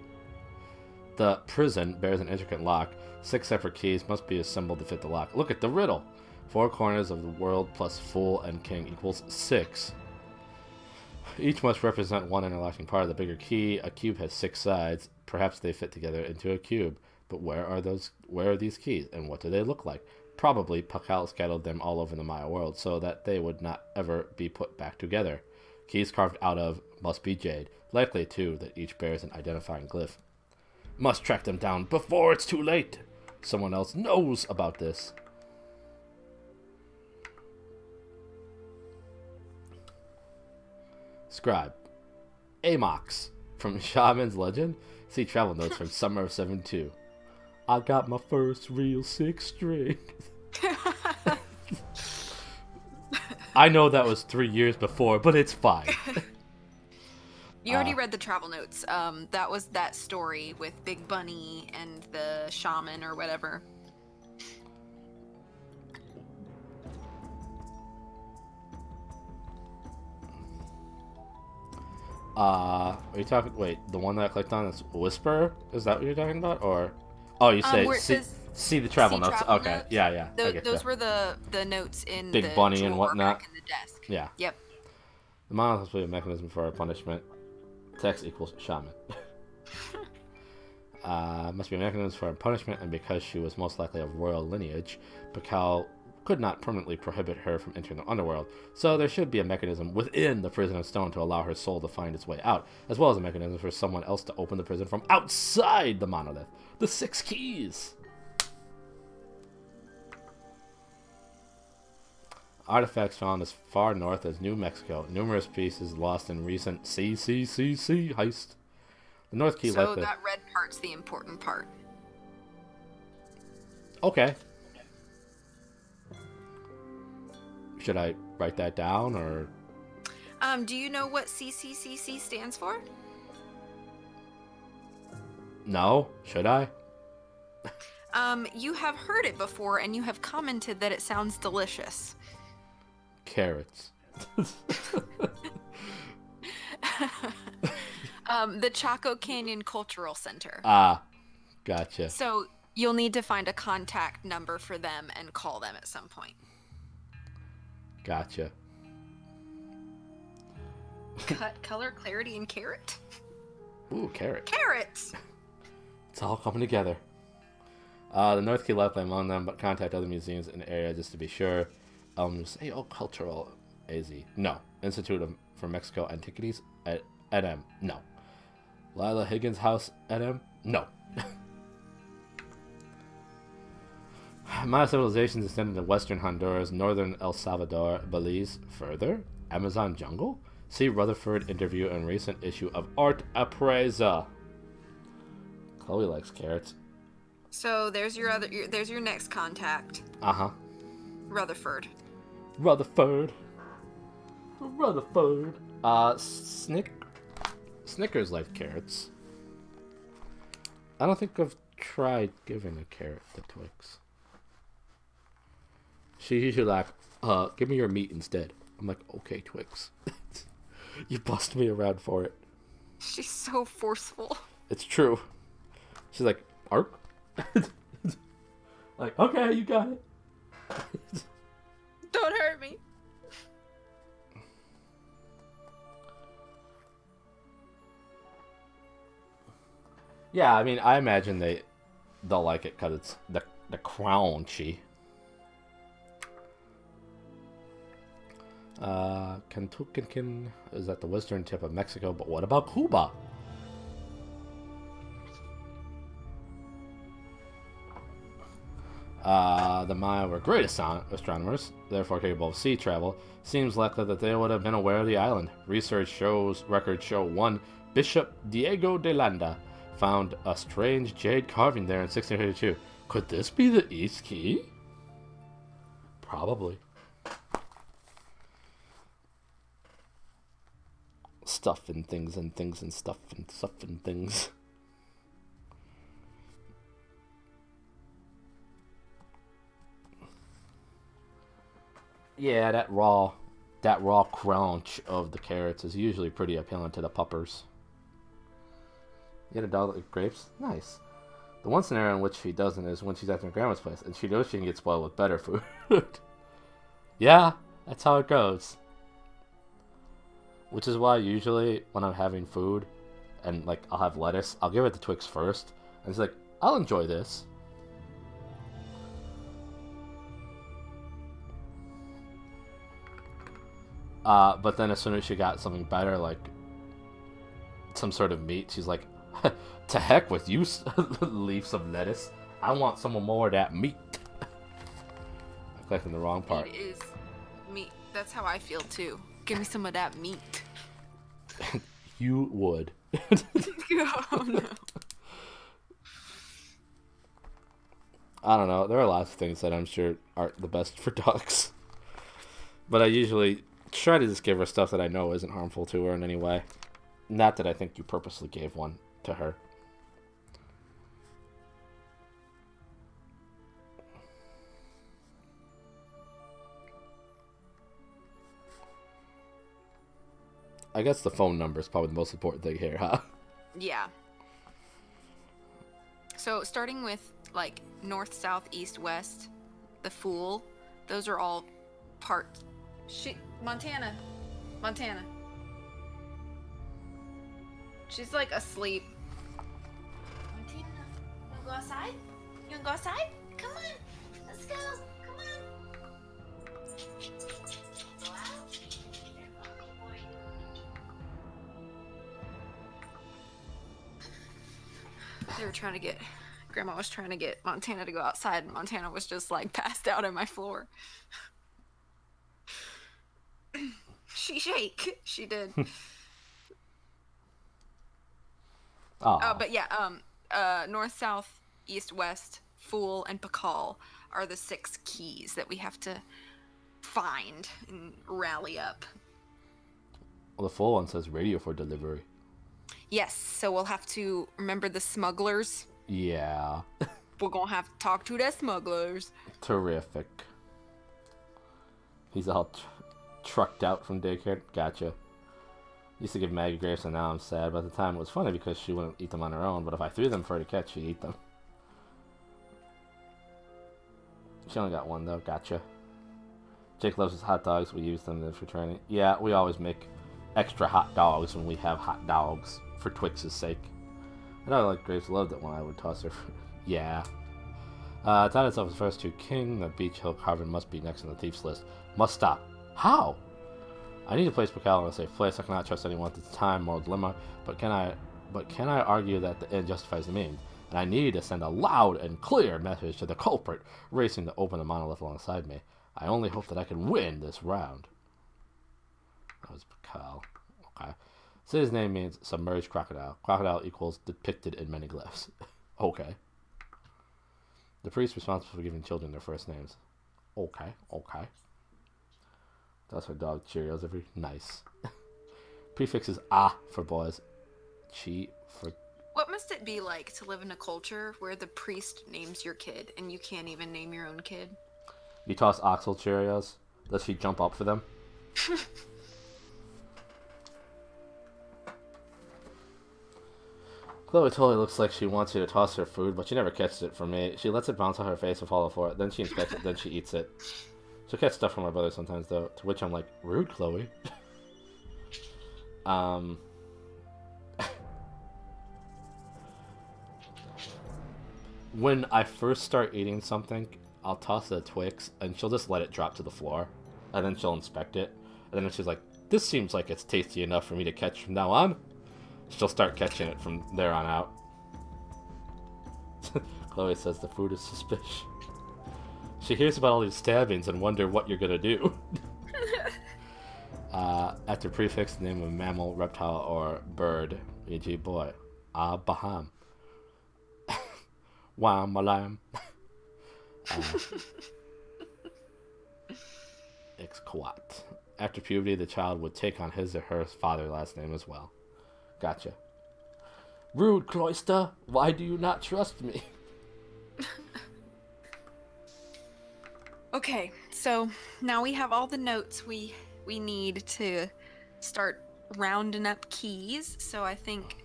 The prison bears an intricate lock. 6 separate keys must be assembled to fit the lock. Look at the riddle. 4 corners of the world plus fool and king equals 6. Each must represent one interlocking part of the bigger key. A cube has 6 sides. Perhaps they fit together into a cube. But where are these keys, and what do they look like? Probably Pakal scattered them all over the Maya world so that they would not ever be put back together. Keys carved out of must be jade. Likely, too, that each bears an identifying glyph. Must track them down before it's too late. Someone else knows about this. Scribe. Amox. From Shaman's Legend. See travel notes from Summer of 7-2. I got my first real 6 string. I know that was 3 years before, but it's fine. You already read the travel notes. That was that story with Big Bunny and the shaman or whatever. Are you talking? Wait, the one that I clicked on is Whisper? Is that what you're talking about, or? Oh, you say see the travel notes. Okay, notes. yeah. Those were the notes in Big the Bunny and whatnot. back in the desk. Yeah. Yep. The monolith must be a mechanism for our punishment. Text equals shaman. Must be a mechanism for her punishment, and because she was most likely of royal lineage, Pakal could not permanently prohibit her from entering the underworld, so there should be a mechanism within the prison of stone to allow her soul to find its way out, as well as a mechanism for someone else to open the prison from outside the monolith. The 6 keys! Artifacts found as far north as New Mexico. Numerous pieces lost in recent CCCC heist. The North Key So that red part's the important part. Okay. Should I write that down, or? Do you know what CCCC stands for? No. Should I? You have heard it before, and you have commented that it sounds delicious. Carrots. The Chaco Canyon Cultural Center. Ah, gotcha. So you'll need to find a contact number for them and call them at some point. Gotcha. Cut, color, clarity, and carrot. Ooh, carrot. Carrots! It's all coming together. The North Key likely among them, but contact other museums in the area just to be sure. Museo Cultural AZ. No. Institute for Mexico Antiquities at NM. No. Lila Higgins House NM. No. Maya civilizations extended to western Honduras, northern El Salvador, Belize. Further, Amazon jungle. See Rutherford interview and recent issue of Art Appraiser. Chloe likes carrots. So there's your next contact. Uh-huh. Rutherford. Rutherford. Rutherford. Snickers like carrots. I don't think I've tried giving a carrot to Twix. She's usually like, give me your meat instead. I'm like, okay, Twix. You bust me around for it. She's so forceful. It's true. She's like, arp? Like, okay, you got it. Don't hurt me. Yeah, I mean, I imagine they'll like it because it's the crunchy. Kentucky is at the western tip of Mexico, but what about Cuba? The Maya were great astronomers, therefore capable of sea travel. Seems likely that they would have been aware of the island. Records show one Bishop Diego de Landa found a strange jade carving there in 1632. Could this be the East Key? Probably. Stuff and things and things and stuff and stuff and things. Yeah, that raw crunch of the carrots is usually pretty appealing to the puppers. You had a dog that likes grapes? Nice. The one scenario in which she doesn't is when she's at her grandma's place, and she knows she can get spoiled with better food. Yeah, that's how it goes. Which is why usually when I'm having food, and like I'll have lettuce, I'll give it to Twix first, and it's like, I'll enjoy this. But then as soon as she got something better, like some sort of meat, she's like, to heck with you, leaves of lettuce. I want some more of that meat. I'm clicking the wrong part. It is meat. That's how I feel too. Give me some of that meat. You would. Oh no. I don't know. There are lots of things that I'm sure aren't the best for dogs. But I usually try to just give her stuff that I know isn't harmful to her in any way. Not that I think you purposely gave one to her. I guess the phone number is probably the most important thing here, huh? Yeah. So starting with like north, south, east, west, the Fool, those are all parts. Montana. She's like asleep. Montana, you wanna go outside? You wanna go outside? Come on, let's go. Come on. Go out. They were trying to get, Grandma was trying to get Montana to go outside, and Montana was just like passed out on my floor. She shake. She did. But yeah, north, south, east, west, Fool, and Pakal are the 6 keys that we have to find and rally up. Well, the full one says radio for delivery. Yes, so we'll have to remember the smugglers. Yeah. We're gonna have to talk to the smugglers. Terrific. He's all trucked out from daycare. Gotcha. Used to give Maggie grapes, and now I'm sad. But at the time, it was funny because she wouldn't eat them on her own. But if I threw them for her to catch, she'd eat them. She only got one, though. Gotcha. Jake loves his hot dogs. We use them for training. Yeah, we always make extra hot dogs when we have hot dogs for Twix's sake. I know like Graves loved it when I would toss her. Yeah. Tied itself as first to King. The Beach Hill carving must be next on the thief's list. Must stop. How? I need to place Pakal in a safe place. I cannot trust anyone at this time. Moral dilemma. But can I argue that the end justifies the means? And I need to send a loud and clear message to the culprit racing to open the monolith alongside me. I only hope that I can win this round. That was Pakal. Okay. So his name means submerged crocodile. Crocodile equals depicted in many glyphs. Okay. The priest responsible for giving children their first names. Okay. That's her dog Cheerios every nice. Prefix is ah for boys. Chi for... What must it be like to live in a culture where the priest names your kid and you can't even name your own kid? You toss Oxel Cheerios. Does she jump up for them? Chloe totally looks like she wants you to toss her food, but she never catches it from me. She lets it bounce on her face and fall for it. Then she inspects it, then she eats it. She'll catch stuff from my brother sometimes, though, to which I'm like, rude, Chloe. When I first start eating something, I'll toss the Twix, and she'll just let it drop to the floor, and then she'll inspect it, and then she's like, this seems like it's tasty enough for me to catch from now on. She'll start catching it from there on out. Chloe says the food is suspicious. She hears about all these stabbings and wonder what you're gonna do. After prefix, name of mammal, reptile, or bird, e.g. boy. Baham. Wham-a-lam. Ixquat. After puberty, the child would take on his or her father's last name as well. Gotcha. Rude, Cloister. Why do you not trust me? Okay, so now we have all the notes we need to start rounding up keys. So I think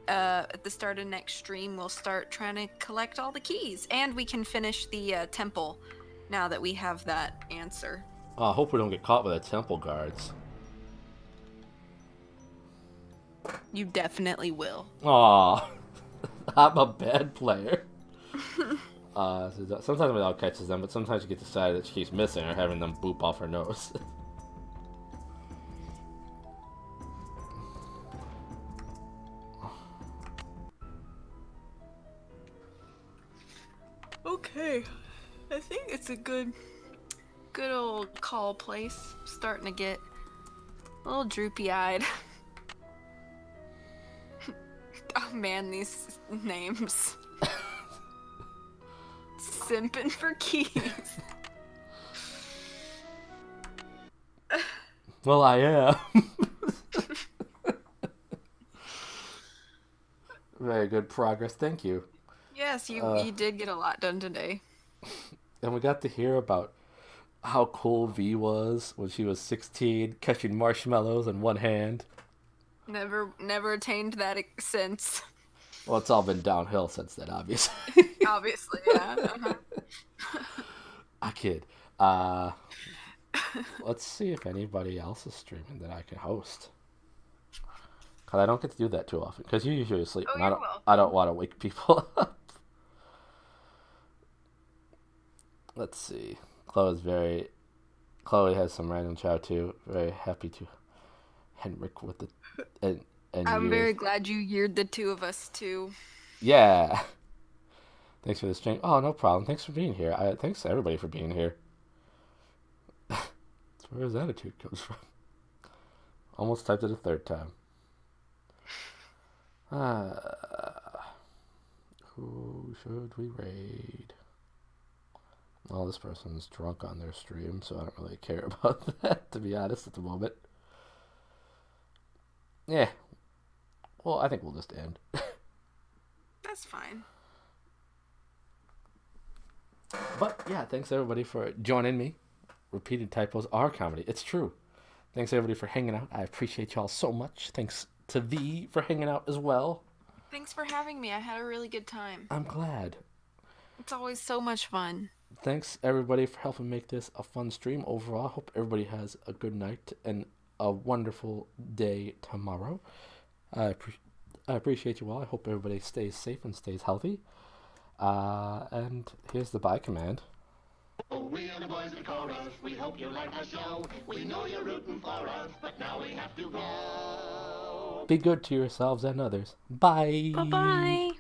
at the start of next stream, we'll start trying to collect all the keys. And we can finish the temple now that we have that answer. Oh, I hope we don't get caught by the temple guards. You definitely will. Aw, I'm a bad player. Sometimes my dog catches them, but sometimes you get decided that she keeps missing or having them boop off her nose. Okay, I think it's a good old call place. Starting to get a little droopy-eyed. Oh man, these names. Simping for keys. Well, I am. Very good progress, thank you. Yes, you did get a lot done today. And we got to hear about how cool V was when she was 16, catching marshmallows in one hand. Never attained that since. Well, it's all been downhill since then, obviously. Obviously, yeah. Uh-huh. I kid. Let's see if anybody else is streaming that I can host. Because I don't get to do that too often. Because you usually sleep, and I don't want to wake people up. Let's see. Chloe has some random chat too. Very happy to Henrik with the and I'm very glad you yeared the two of us too. Yeah. Thanks for the stream. Oh, no problem. Thanks for being here. Thanks to everybody for being here. That's where his attitude comes from. Almost typed it a third time. Who should we raid? Well, this person's drunk on their stream, so I don't really care about that, to be honest, at the moment. Yeah. Well, I think we'll just end. That's fine. But, yeah, thanks everybody for joining me. Repeated typos are comedy. It's true. Thanks everybody for hanging out. I appreciate y'all so much. Thanks to V for hanging out as well. Thanks for having me. I had a really good time. I'm glad. It's always so much fun. Thanks everybody for helping make this a fun stream overall. I hope everybody has a good night and a wonderful day tomorrow. I appreciate you all. I hope everybody stays safe and stays healthy. And here's the bye command. Oh, we are the boys in chorus. We hope you like our show. We know you're rooting for us, but now we have to go. Be good to yourselves and others. Bye. Bye-bye.